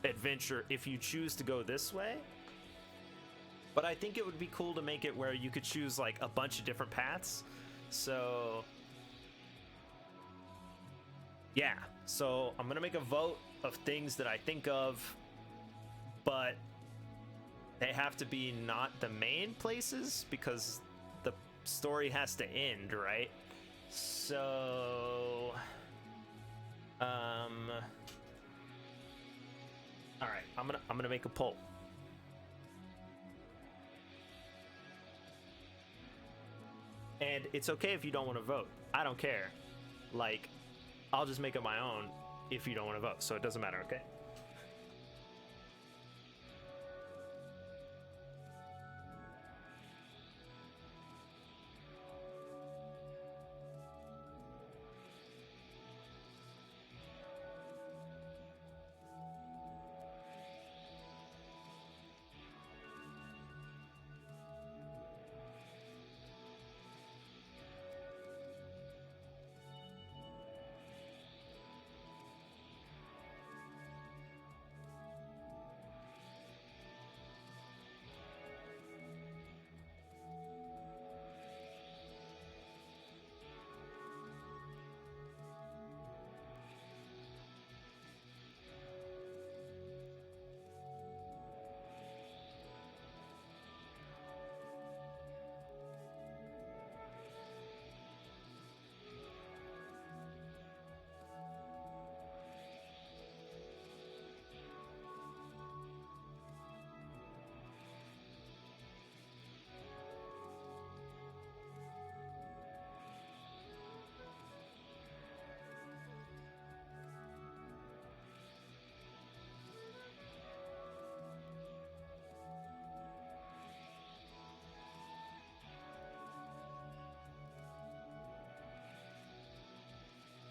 adventure if you choose to go this way. But I think it would be cool to make it where you could choose like a bunch of different paths. So yeah, so I'm gonna make a vote of things that I think of, but they have to be not the main places because the story has to end, right? So, all right, I'm gonna make a poll. And it's okay if you don't want to vote. I don't care. I'll just make it my own if you don't want to vote. So it doesn't matter, okay?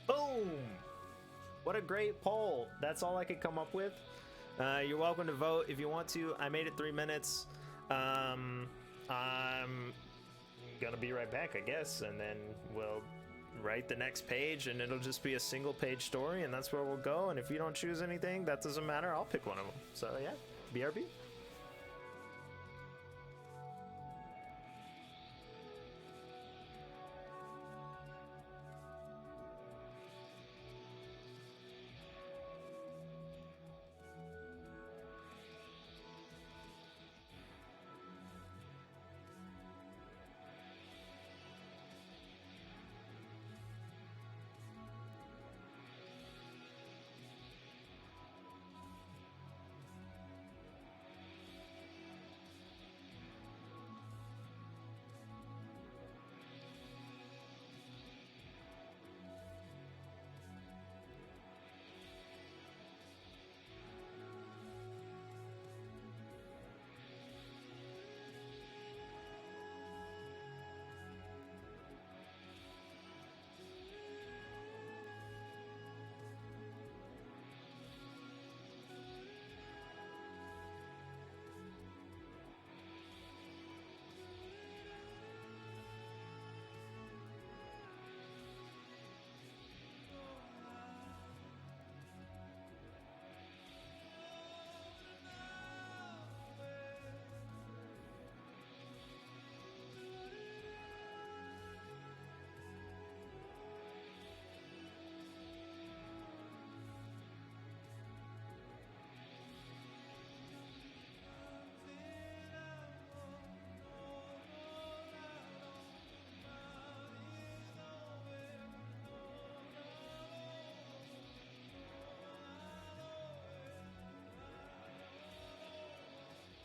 Boom! What a great poll. That's all I could come up with. You're welcome to vote if you want to. I made it 3 minutes. I'm gonna be right back, I guess, and then we'll write the next page, and it'll just be a single page story, and that's where we'll go. And if you don't choose anything, that doesn't matter. I'll pick one of them. So yeah, BRB.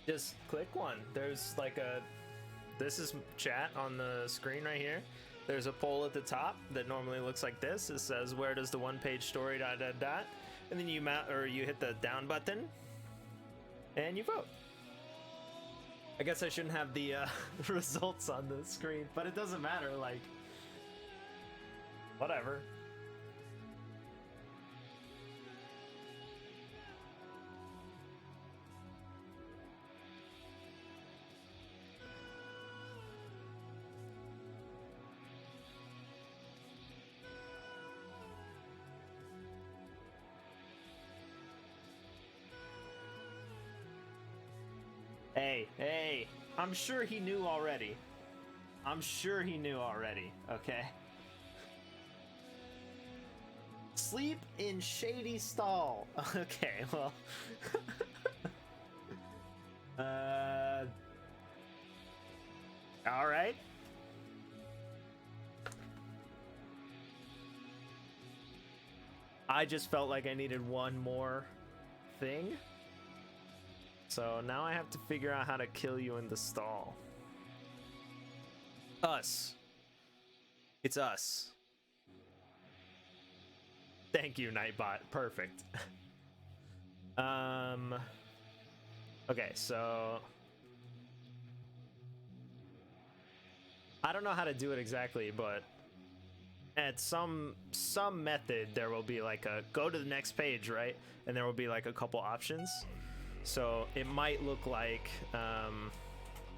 Just click one. There's like a, this is chat on the screen right here. There's a poll at the top that normally looks like this. It says, where does the one-page story ... and then you you hit the down button and you vote. I guess I shouldn't have the results on the screen, but it doesn't matter, like, whatever. Hey, I'm sure he knew already. I'm sure he knew already, okay? Sleep in shady stall. Okay, well. All right. I just felt like I needed one more thing. So now I have to figure out how to kill you in the stall. Us. It's us. Thank you, Nightbot. Perfect. Okay, so I don't know how to do it exactly, but at some method there will be like a go to the next page, right? And there will be like a couple options. So it might look like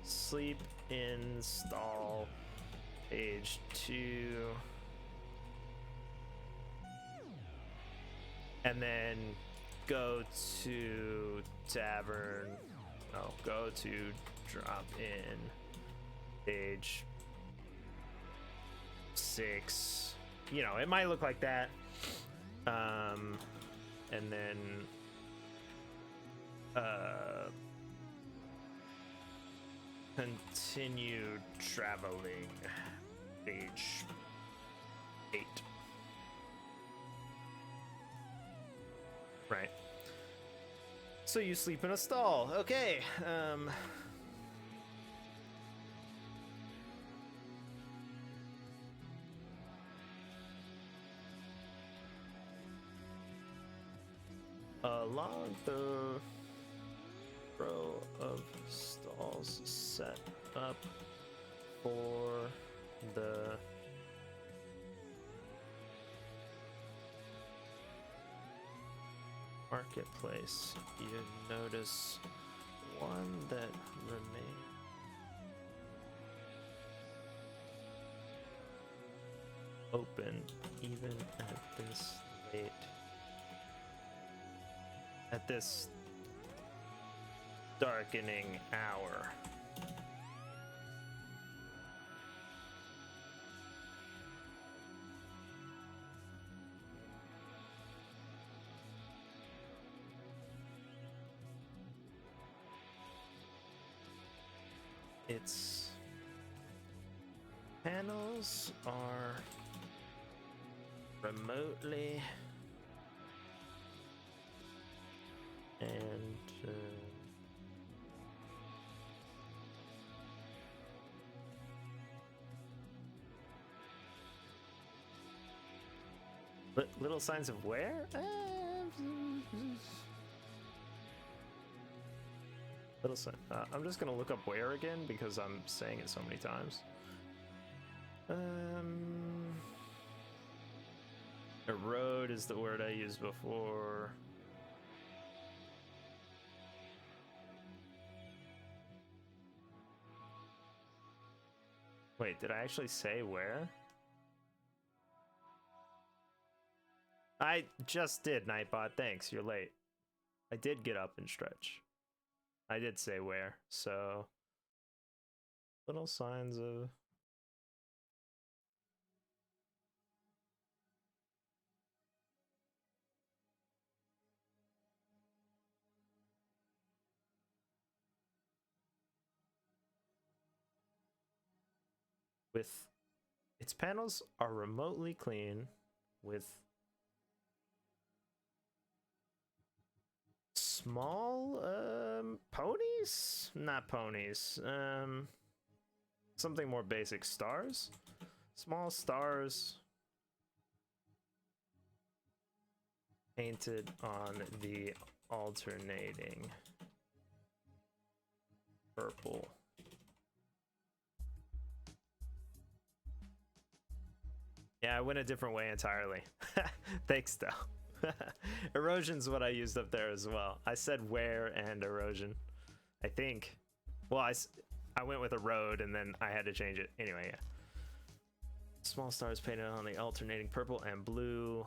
sleep install page 2, and then go to tavern. Oh, go to drop in page 6. You know, it might look like that. And then continue traveling page 8. Right. So you sleep in a stall. Okay. Along the row of stalls set up for the marketplace, you notice one that remains open even at this late, at this darkening hour. Its panels are remotely and little signs of where? Little sign. I'm just gonna look up where again because I'm saying it so many times. Erode is the word I used before. Wait, did I actually say where? I just did, Nightbot. Thanks, you're late. I did get up and stretch. I did say where, so little signs of with its panels are remotely clean with Small ponies? Not ponies. Something more basic. Stars? Small stars painted on the alternating purple. Yeah, I went a different way entirely. Thanks, though. Erosion's what I used up there as well. I said where and erosion, I think. Well, I went with a road and then I had to change it. Anyway, yeah. Small stars painted on the alternating purple and blue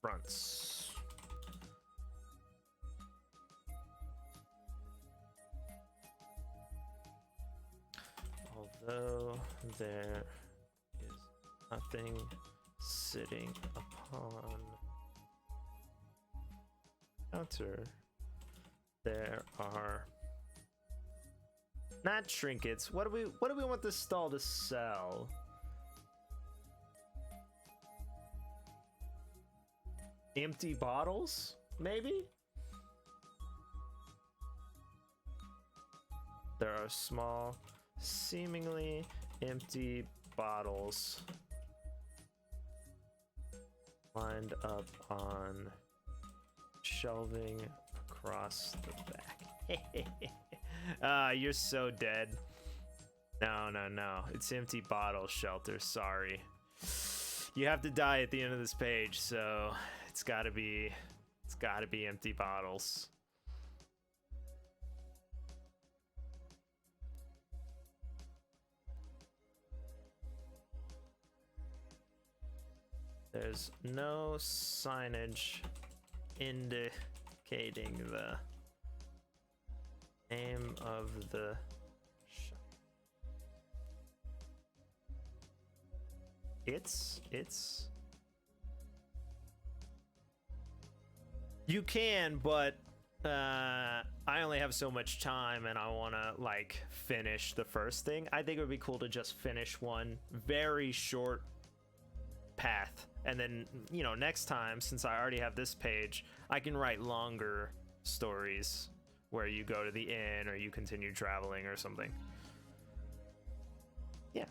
fronts. Although there is nothing sitting upon counter, there are not trinkets. What do we want this stall to sell? Empty bottles, maybe? There are small, seemingly empty bottles lined up on shelving across the back. You're so dead. No. It's empty bottle shelter. Sorry. You have to die at the end of this page, so it's gotta be empty bottles. There's no signage indicating the name of the shop. It's you can, but I only have so much time and I want to like finish the first thing. I think it would be cool to just finish one very short path, and then, you know, next time, since I already have this page, I can write longer stories where you go to the inn or you continue traveling or something. Yeah.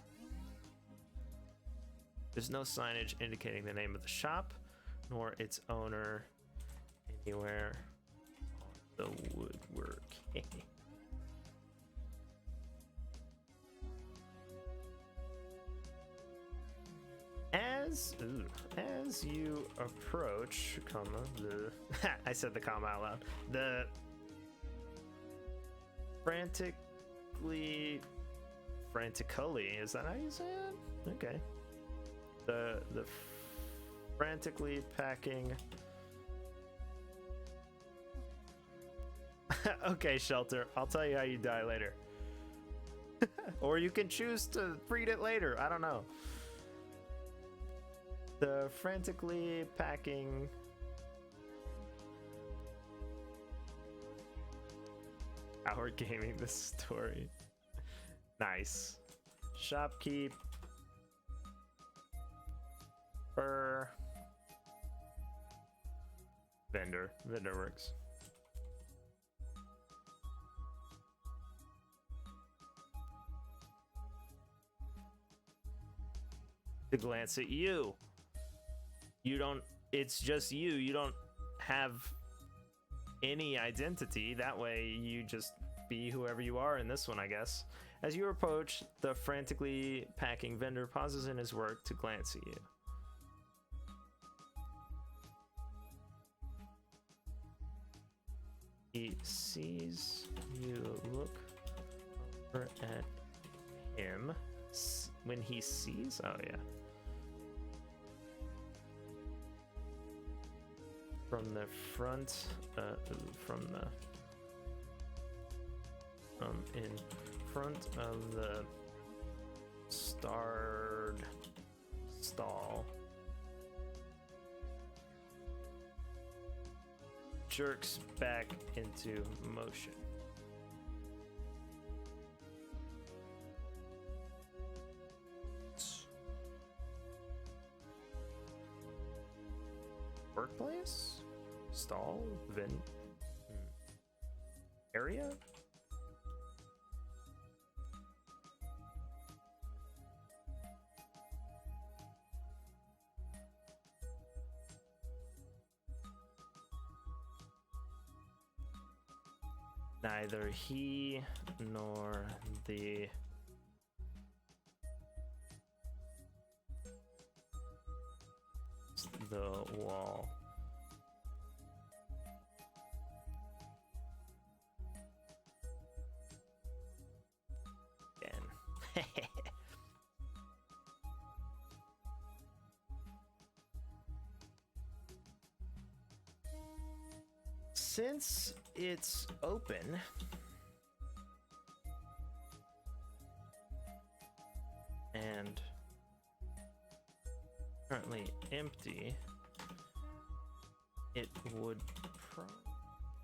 There's no signage indicating the name of the shop nor its owner anywhere on the woodwork. As you approach, comma, I said the comma out loud. The frantically, is that how you say it? Okay. The frantically packing. Okay, Shelter, I'll tell you how you die later. Or you can choose to read it later. I don't know. The frantically packing Our gaming this story. Nice. Shopkeep. Vendor. Vendor works. To glance at you. You don't, it's just you. You don't have any identity. That way you just be whoever you are in this one, I guess. As you approach, the frantically packing vendor pauses in his work to glance at you. He sees you look over at him. When he sees, oh yeah. From the front, in front of the starred stall, jerks back into motion. Workplace? stall area. Neither he nor the wall. Again. Since it's open, and currently empty, it would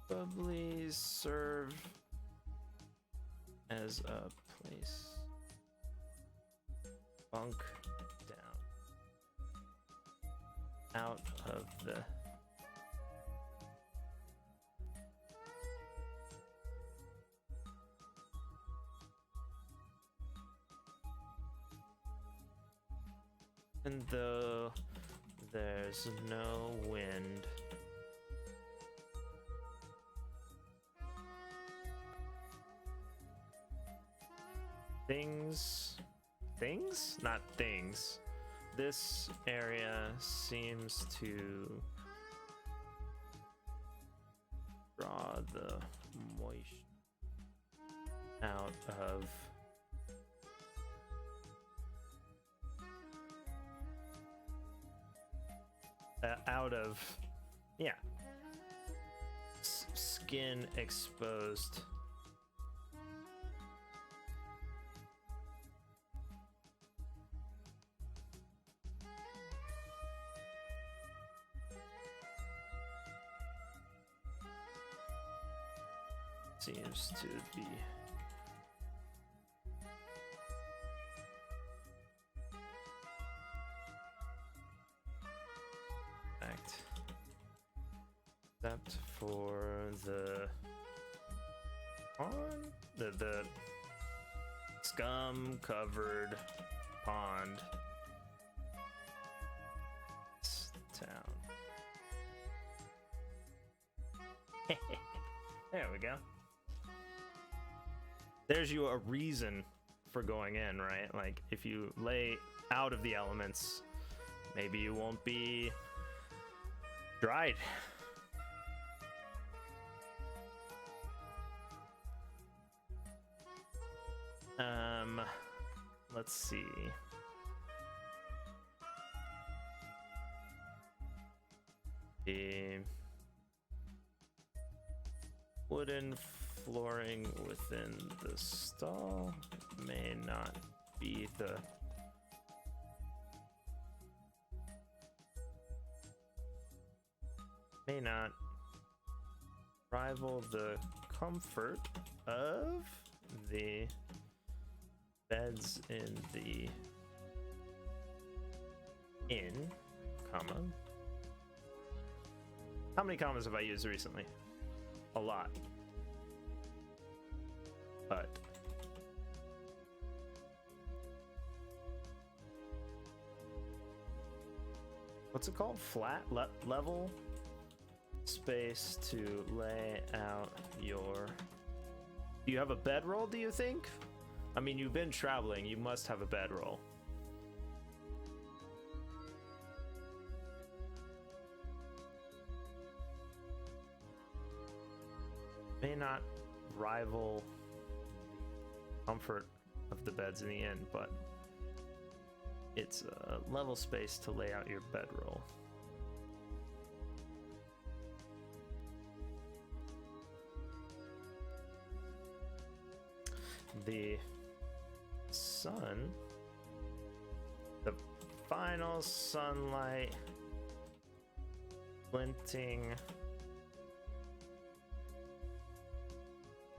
probably serve as a place bunk down out of the and though there's no wind, not things. This area seems to draw the moisture out of yeah, skin exposed. Seems to be except for the pond, the scum covered pond town. There we go. There's you a reason for going in, right? Like if you lay out of the elements, maybe you won't be dried. Let's see. The wooden flooring within the stall may not be the rival the comfort of the beds in the inn, comma. How many commas have I used recently? A lot. But what's it called? Flat level space to lay out your. Do you have a bedroll, do you think? I mean, you've been traveling, you must have a bedroll. May not rival the comfort of the beds in the inn, but it's a level space to lay out your bedroll. The sun, the final sunlight glinting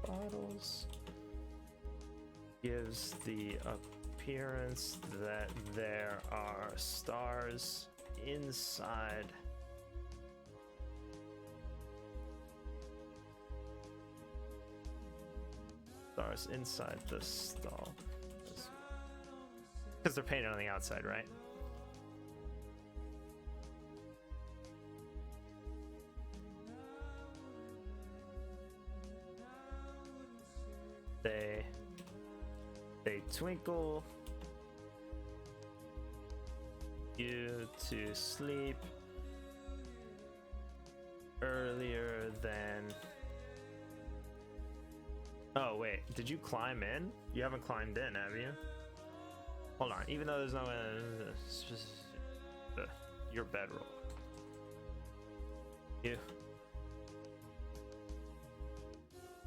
bottles gives the appearance that there are stars inside stars inside the stall. Because they're painted on the outside, right? They twinkle you to sleep earlier than... Oh wait, did you climb in? You haven't climbed in, have you? Hold on, even though there's no your bedroll. You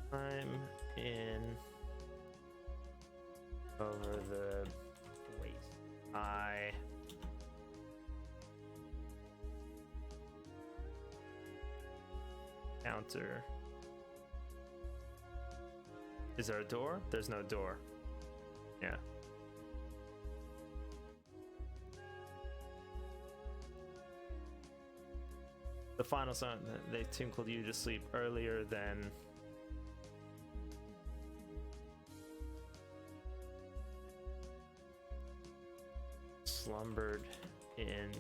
climb in over the waist. I counter. Is there a door? There's no door. Yeah. The final song, they tinkled you to sleep earlier than... slumbered in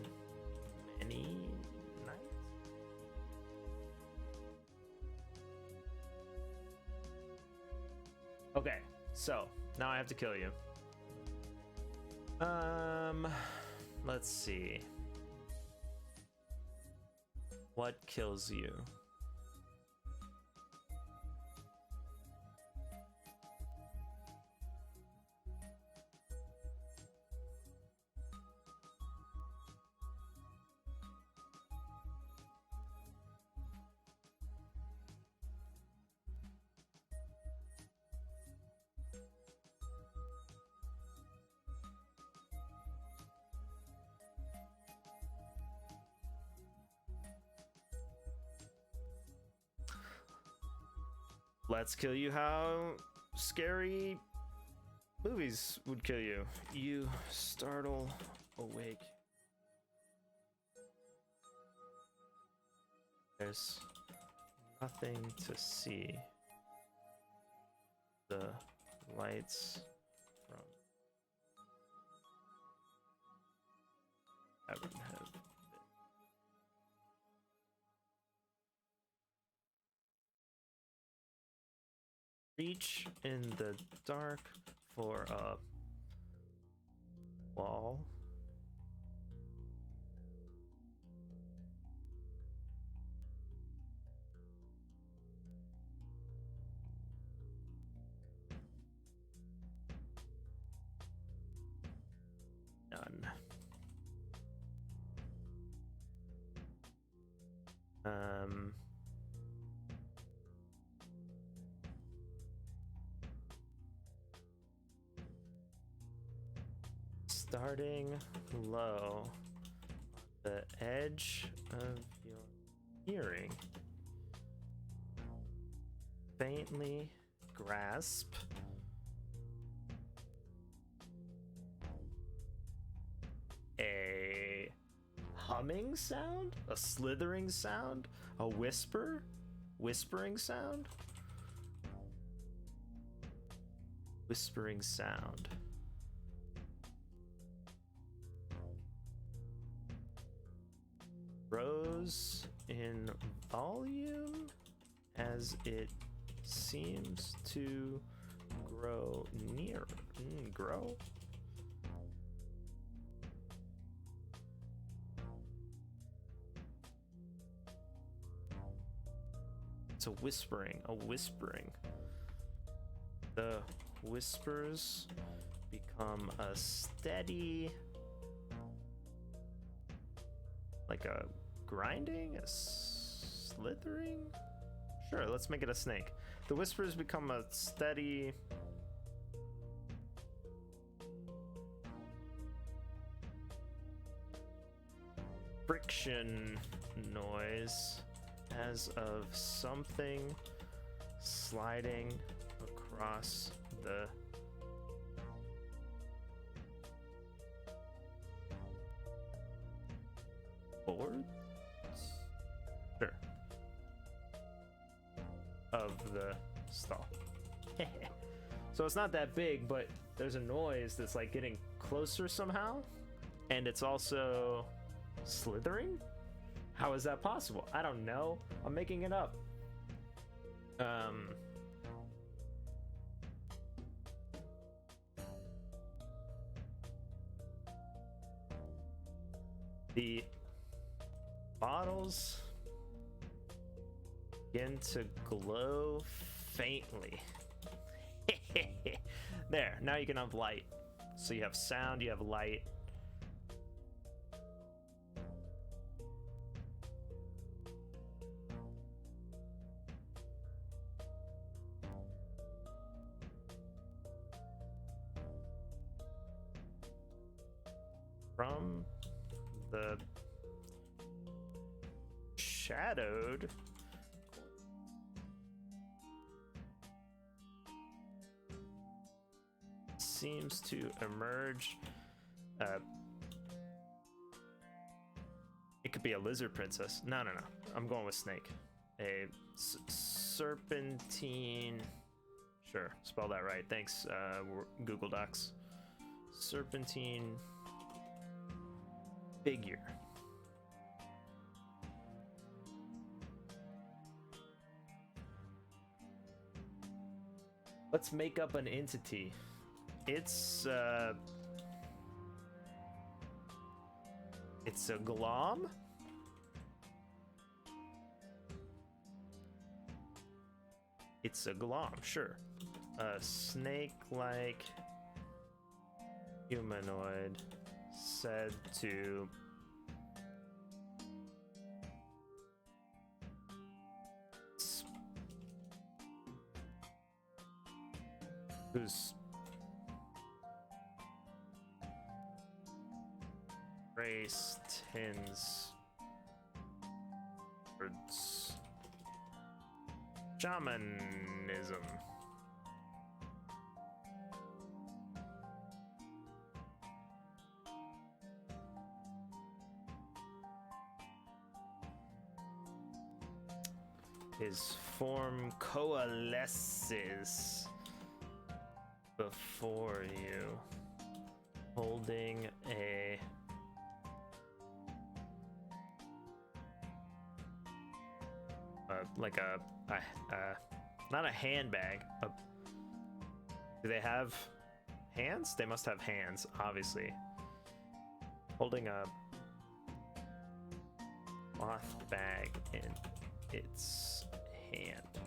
many nights? Okay, so now I have to kill you. Let's see. What kills you? Let's kill you how scary movies would kill you. You startle awake. There's nothing to see. The lights from heaven have been. Reach in the dark for a wall. None. Starting low, the edge of your hearing, faintly grasp a humming sound, a slithering sound, a whispering sound, whispering sound. Grows in volume as it seems to grow nearer. Grow? It's a whispering, The whispers become a steady, like a grinding, a slithering? Sure, let's make it a snake. The whispers become a steady... friction noise as of something sliding across the boards? Sure. Of the stall. So it's not that big, but there's a noise that's like getting closer somehow. And it's also slithering? How is that possible? I don't know. I'm making it up. The bottles begin to glow faintly. There, now you can have light. So you have sound, you have light. From the shadowed seems to emerge. It could be a lizard princess. No. I'm going with snake. A serpentine. Sure, spell that right. Thanks, Google Docs. Serpentine figure. Let's make up an entity. It's a glom. It's a glom, sure. A snake-like humanoid said to whose race tends towards shamanism. His form coalesces before you, holding a like a not a handbag. Do they have hands? They must have hands, obviously. Holding a cloth bag in its hand.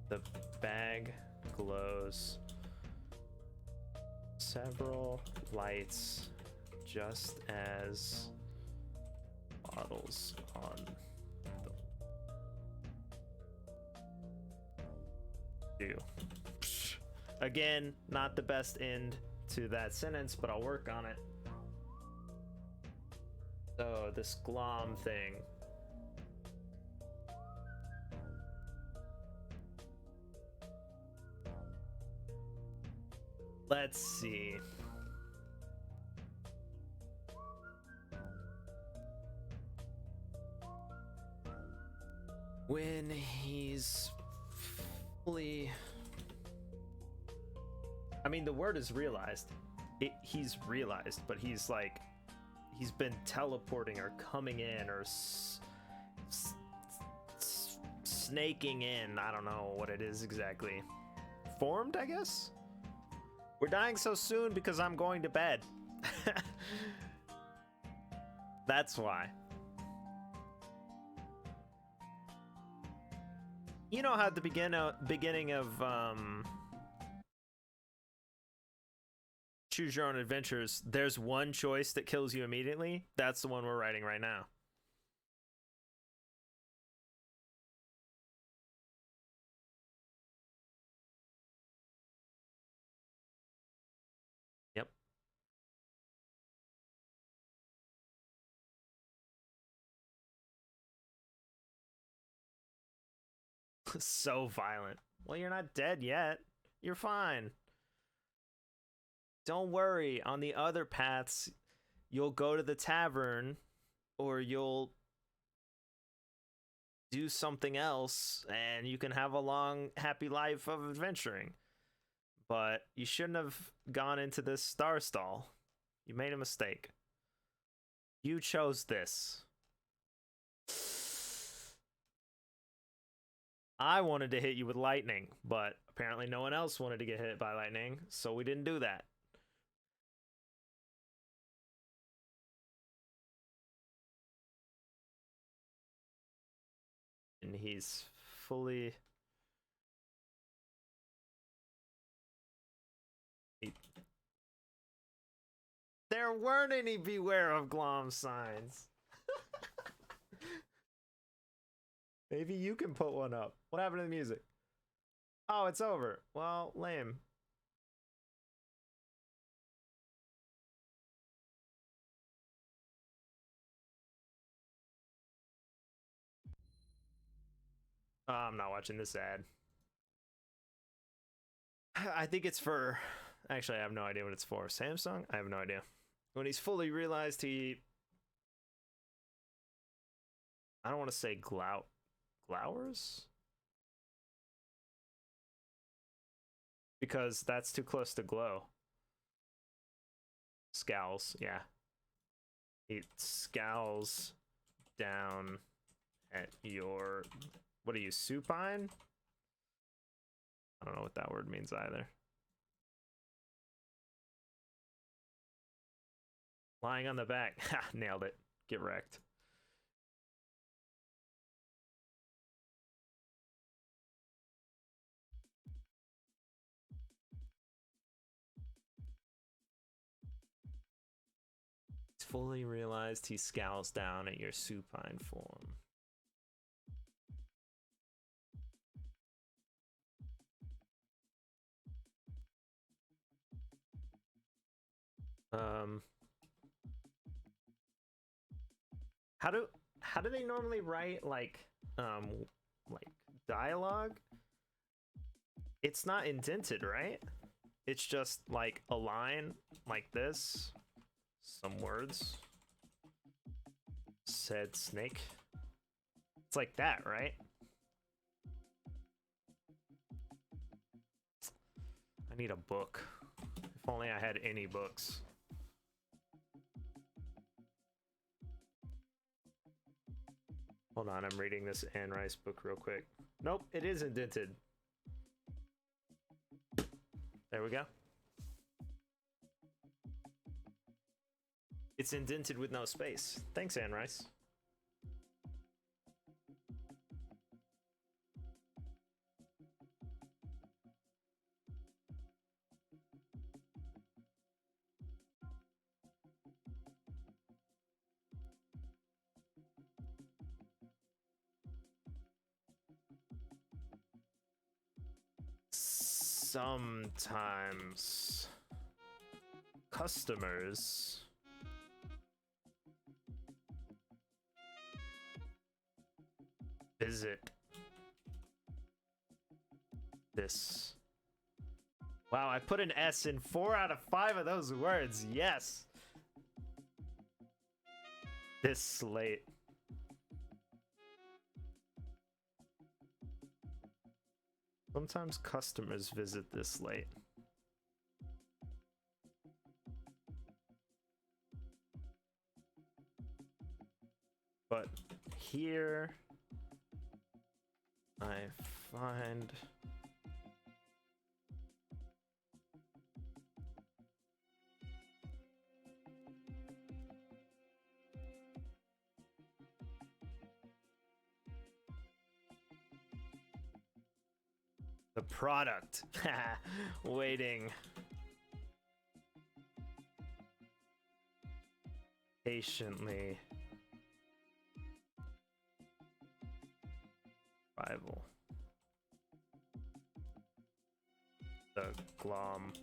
The bag glows several lights, just as bottles on the do. Again, not the best end to that sentence, but I'll work on it. So this glom thing. Let's see. When he's fully... I mean, the word is realized. He's realized, but he's like... He's been teleporting or coming in or snaking in. I don't know what it is exactly. Formed, I guess? We're dying so soon because I'm going to bed. That's why. You know how at the beginning of Choose Your Own Adventures, there's one choice that kills you immediately? That's the one we're writing right now. Yep. So violent. Well, you're not dead yet. You're fine. Don't worry. On the other paths, you'll go to the tavern or you'll do something else and you can have a long, happy life of adventuring. but you shouldn't have gone into this star stall. You made a mistake. You chose this. I wanted to hit you with lightning, but apparently no one else wanted to get hit by lightning, so we didn't do that. And he's fully... There weren't any beware of Glom signs. Maybe you can put one up. What happened to the music? Oh, it's over. Well, lame. Oh, I'm not watching this ad. I think it's for... Actually, I have no idea what it's for. Samsung? I have no idea. When he's fully realized he... I don't want to say glowers? Because that's too close to glow. Scowls, yeah. He scowls down at your... What are you, supine? I don't know what that word means either. Lying on the back. Ha, nailed it. Get wrecked. He's fully realized he scowls down at your supine form. How do they normally write like dialogue? It's not indented, right? It's just like a line like this. Some words. Said snake. It's like that, right? I need a book. If only I had any books. Hold on, I'm reading this Anne Rice book real quick. Nope, it is indented. There we go. It's indented with no space. Thanks, Anne Rice. Sometimes customers visit this. Wow, I put an S in 4 out of 5 of those words. Yes. This slate. Sometimes customers visit this late. But here I find the product. Waiting patiently. Rival. The glom.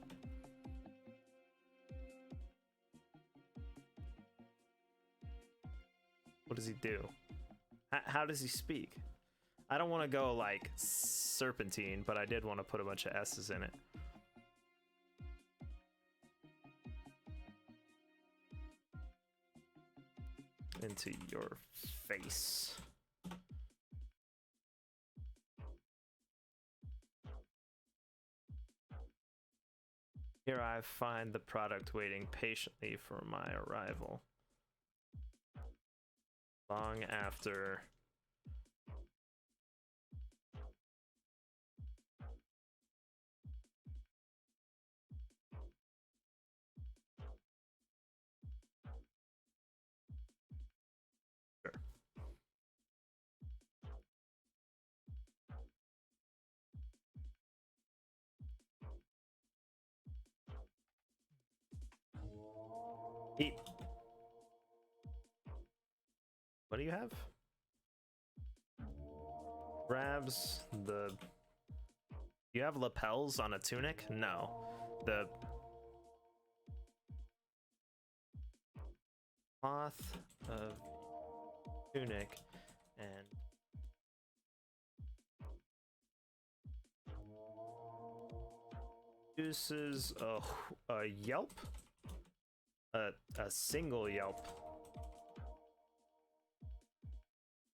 What does he do? How does he speak? I don't want to go like serpentine, but I did want to put a bunch of S's in it. Into your face. I find the product waiting patiently for my arrival. Long after. Sure. Eat. What do you have? Grabs the. You have lapels on a tunic? No. The cloth of tunic and produces a yelp? A single yelp.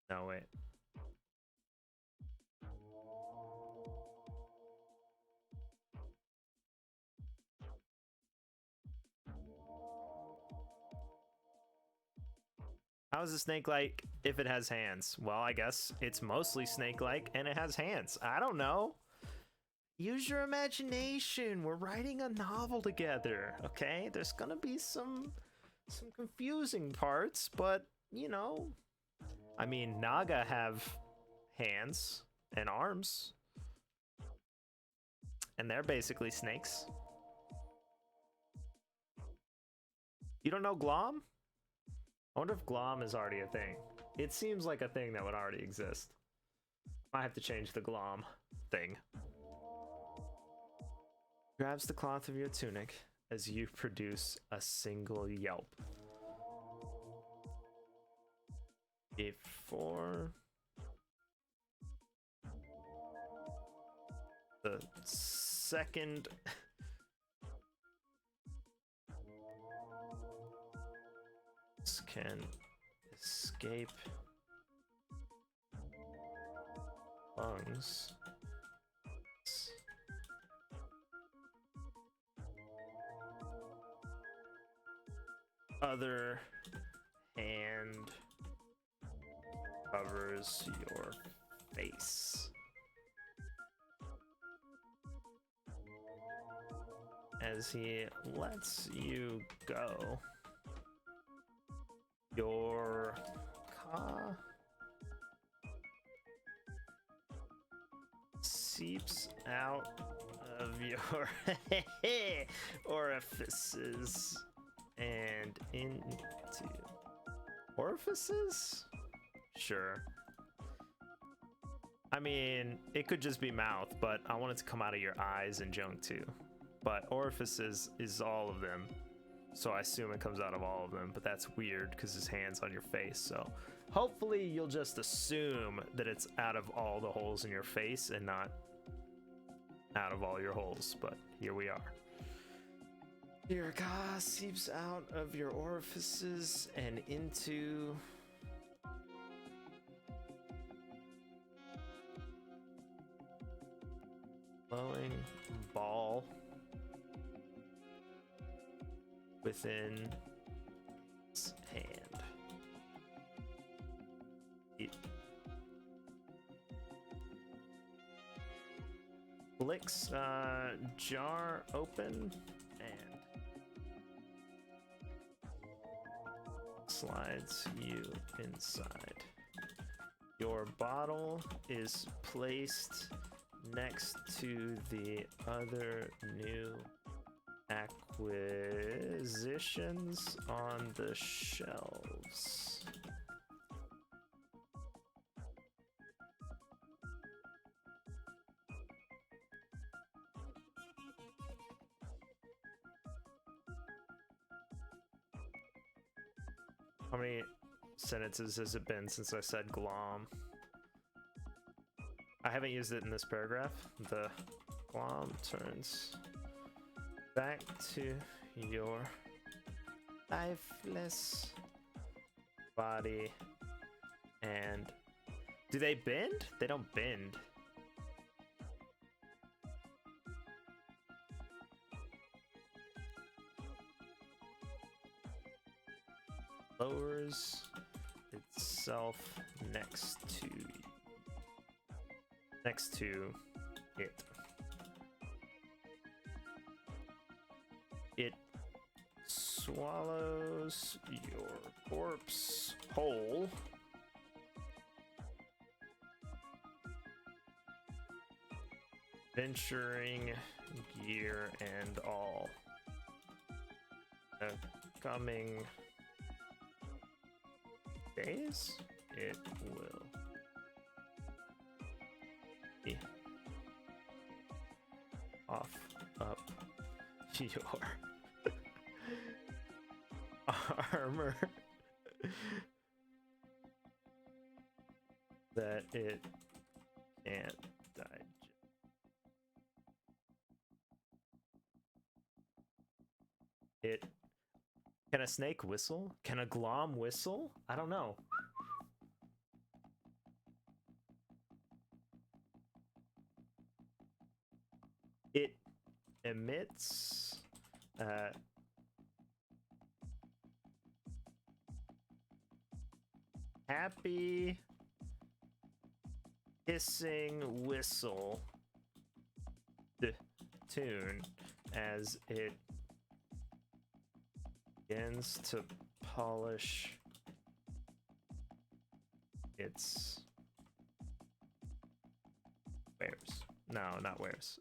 No, wait. How is a snake like if it has hands? Well, I guess it's mostly snake-like and it has hands. I don't know. Use your imagination. We're writing a novel together, okay? There's gonna be some confusing parts, but you know, I mean, Naga have hands and arms, and they're basically snakes. You don't know Glom? I wonder if Glom is already a thing. It seems like a thing that would already exist. I have to change the Glom thing. Grabs the cloth of your tunic as you produce a single yelp. Before the second can escape lungs. Other hand covers your face. As he lets you go, your ka seeps out of your orifices and into orifices? Sure. I mean, it could just be mouth, but I want it to come out of your eyes and junk too. But orifices is all of them, so I assume it comes out of all of them, but that's weird because his hand's on your face. So hopefully you'll just assume that it's out of all the holes in your face and not out of all your holes, but here we are. Your ka seeps out of your orifices and into glowing ball within his hand. It flicks jar open and slides you inside. Your bottle is placed next to the other new acquisitions on the shelves. How many sentences has it been since I said glom? I haven't used it in this paragraph. The glom turns back to your lifeless body and do they bend? They don't bend. lowers itself next to it. It swallows your corpse whole. Venturing gear and all. Coming days, it will be off up your armor that it can't digest. It can a snake whistle? Can a glom whistle? I don't know. It emits happy hissing whistle tune as it begins to polish its wares. No, not wares.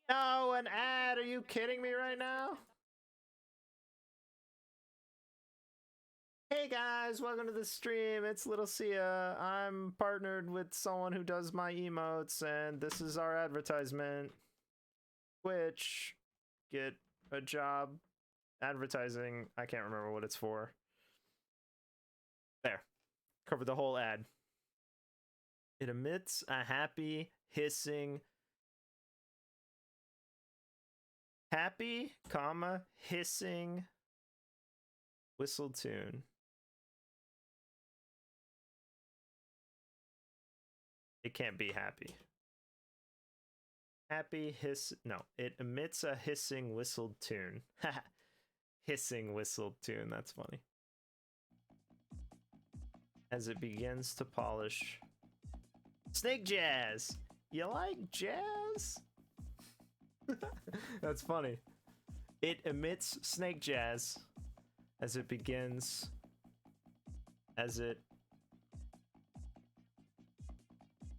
No, an ad. Are you kidding me right now? Hey guys, welcome to the stream. It's Little Sia. I'm partnered with someone who does my emotes, and this is our advertisement. Twitch, get a job advertising. I can't remember what it's for. There, covered the whole ad. It emits a happy hissing, hissing whistle tune. It can't be happy. Happy hiss. No, it emits a hissing whistled tune. Hissing whistled tune. That's funny. As it begins to polish. Snake jazz. You like jazz? That's funny. It emits snake jazz as it begins. As it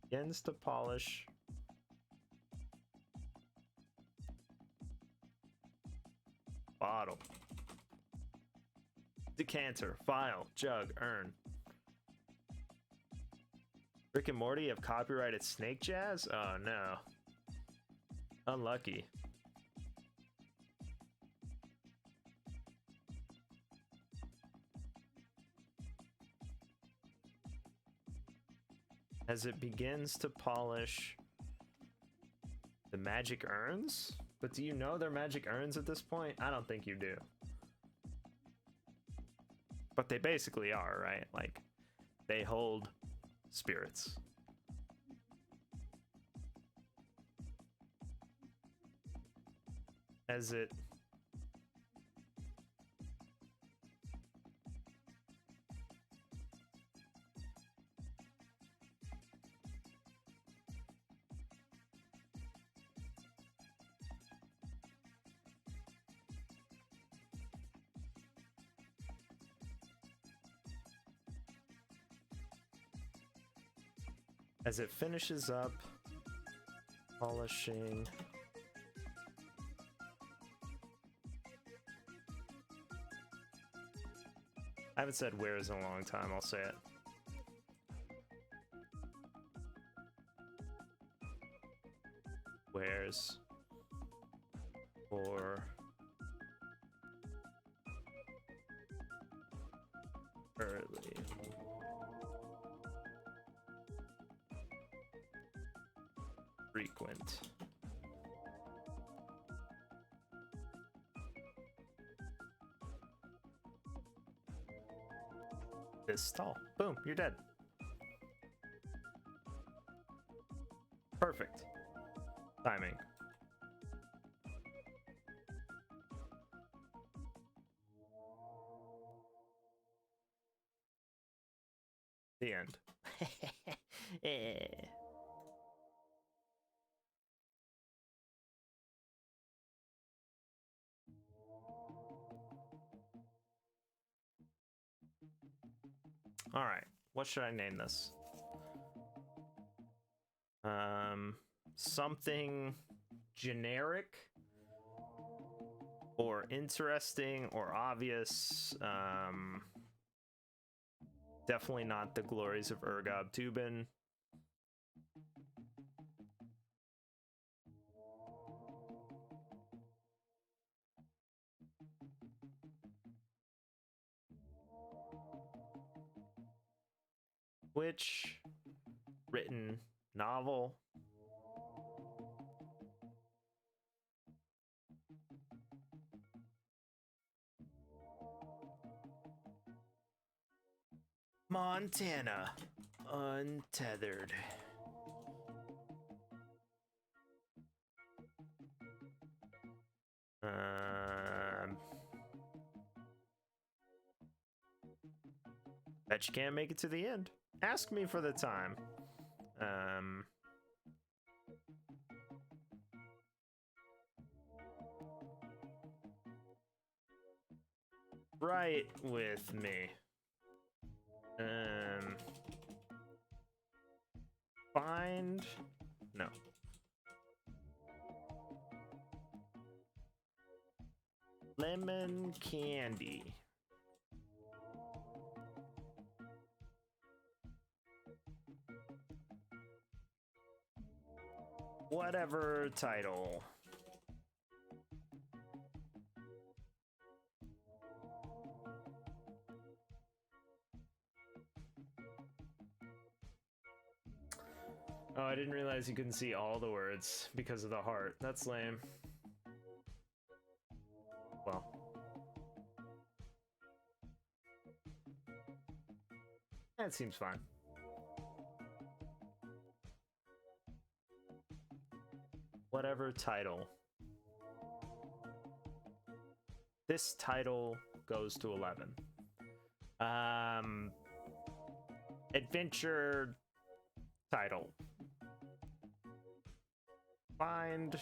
begins to polish bottle, decanter, vial, jug, urn. Rick and Morty have copyrighted snake jazz? Oh no. Unlucky. As it begins to polish the magic urns? But do you know they're magic urns at this point? I don't think you do. But they basically are, right? Like, they hold spirits. As it finishes up polishing I haven't said where's in a long time, I'll say it. Where's for early frequent this tall. Boom, you're dead. Perfect timing. The end. Eh. All right, what should I name this? Something generic or interesting or obvious. Definitely not the glories of Urgob Tubin. Which written novel? Montana Untethered. Bet you can't make it to the end. Ask me for the time. Right with me. Find... No. Lemon candy. Whatever title. Oh, I didn't realize you couldn't see all the words because of the heart. That's lame. Well. That seems fine. Whatever title. This title goes to 11. Adventure title. Find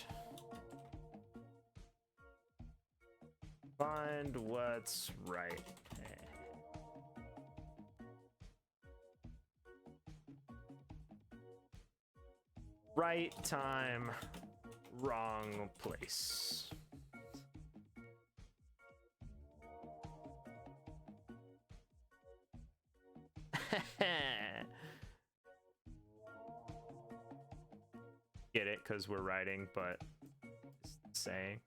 what's right. Right time, wrong place. Get it, because we're writing, but saying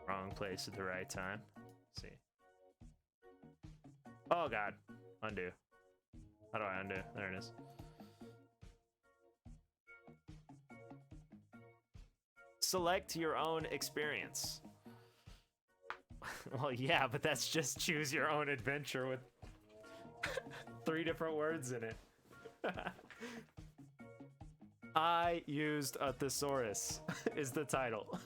wrong place at the right time. Let's see. Oh god. Undo. How do I undo? There it is. Select your own experience. Well, yeah, but that's just choose your own adventure with 3 different words in it. I used a thesaurus is the title.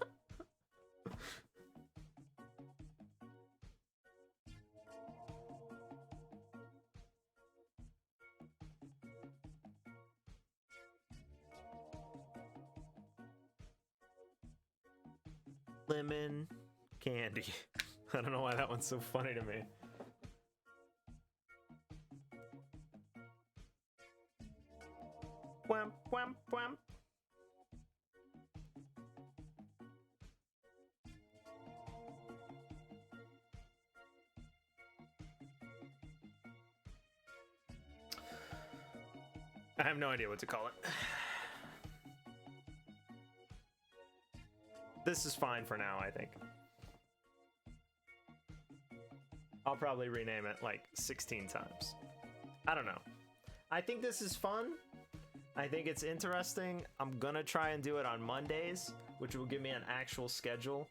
Lemon candy. I don't know why that one's so funny to me. Wham, wham, wham. I have no idea what to call it. This is fine for now, I think. I'll probably rename it like 16 times. I don't know. I think this is fun. I think it's interesting. I'm gonna try and do it on Mondays, which will give me an actual schedule.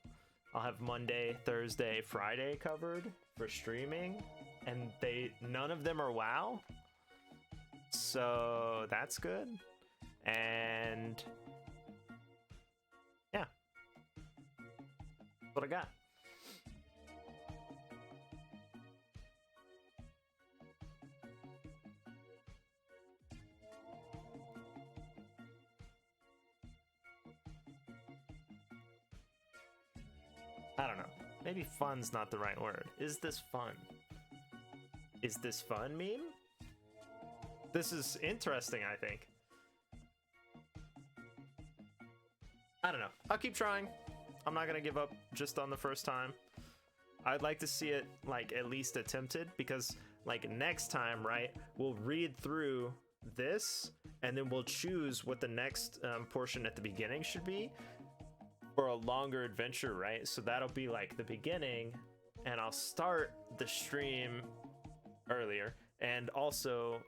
I'll have Monday, Thursday, Friday covered for streaming, and none of them are WoW. So that's good. And yeah, that's what I got. maybe fun's not the right word. Is this fun? Is this fun meme? This is interesting, I think. I don't know. I'll keep trying. I'm not gonna give up just on the first time. I'd like to see it like at least attempted, because like next time, right, we'll read through this and then we'll choose what the next portion at the beginning should be for a longer adventure, right? So that'll be like the beginning, and I'll start the stream earlier, and also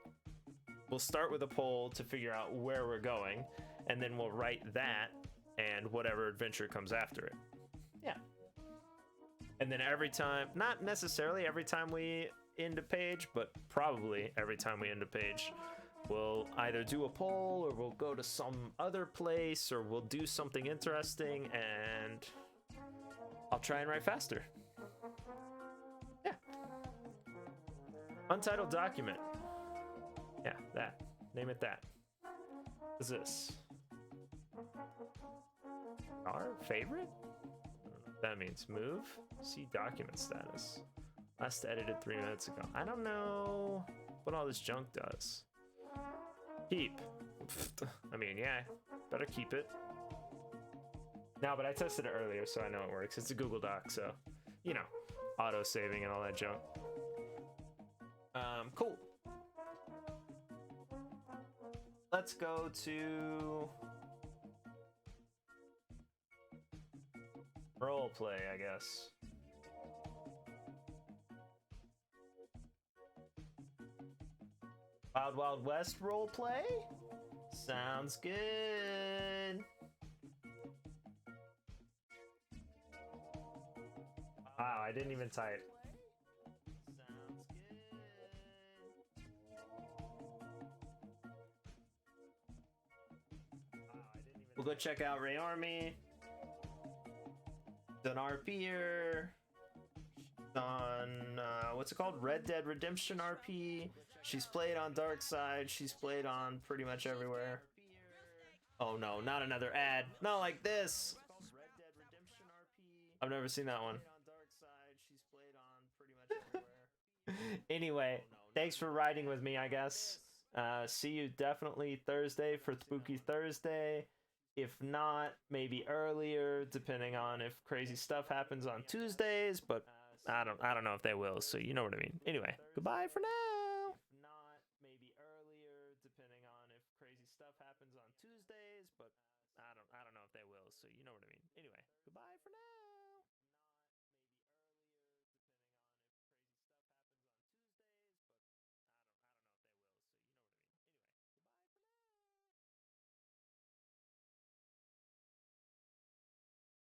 we'll start with a poll to figure out where we're going, and then we'll write that and whatever adventure comes after it. Yeah. And then every time, not necessarily every time we end a page, but probably every time we end a page, we'll either do a poll or we'll go to some other place or we'll do something interesting, and I'll try and write faster. Yeah. Untitled document. Yeah, that. Name it that. What's this? Our favorite? I don't know what that means. Move? See document status. Last edited 3 minutes ago. I don't know what all this junk does. Keep. I mean, yeah, better keep it. No, but I tested it earlier, so I know it works. It's a Google Doc, so, you know, auto-saving and all that junk. Cool. Let's go to role play, I guess. Wild Wild West role play? Sounds good. Wow, I didn't even type. Sounds good. We'll go check out Ray Army. Done RP'er. On what's it called? Red Dead Redemption RP. She's played on Dark Side. She's played on pretty much everywhere. Oh no, not another ad. Not like this. I've never seen that one. Anyway, thanks for riding with me, I guess. See you definitely Thursday for Spooky Thursday. If not, maybe earlier, depending on if crazy stuff happens on Tuesdays, but I don't know if they will, so you know what I mean. Anyway, goodbye for now.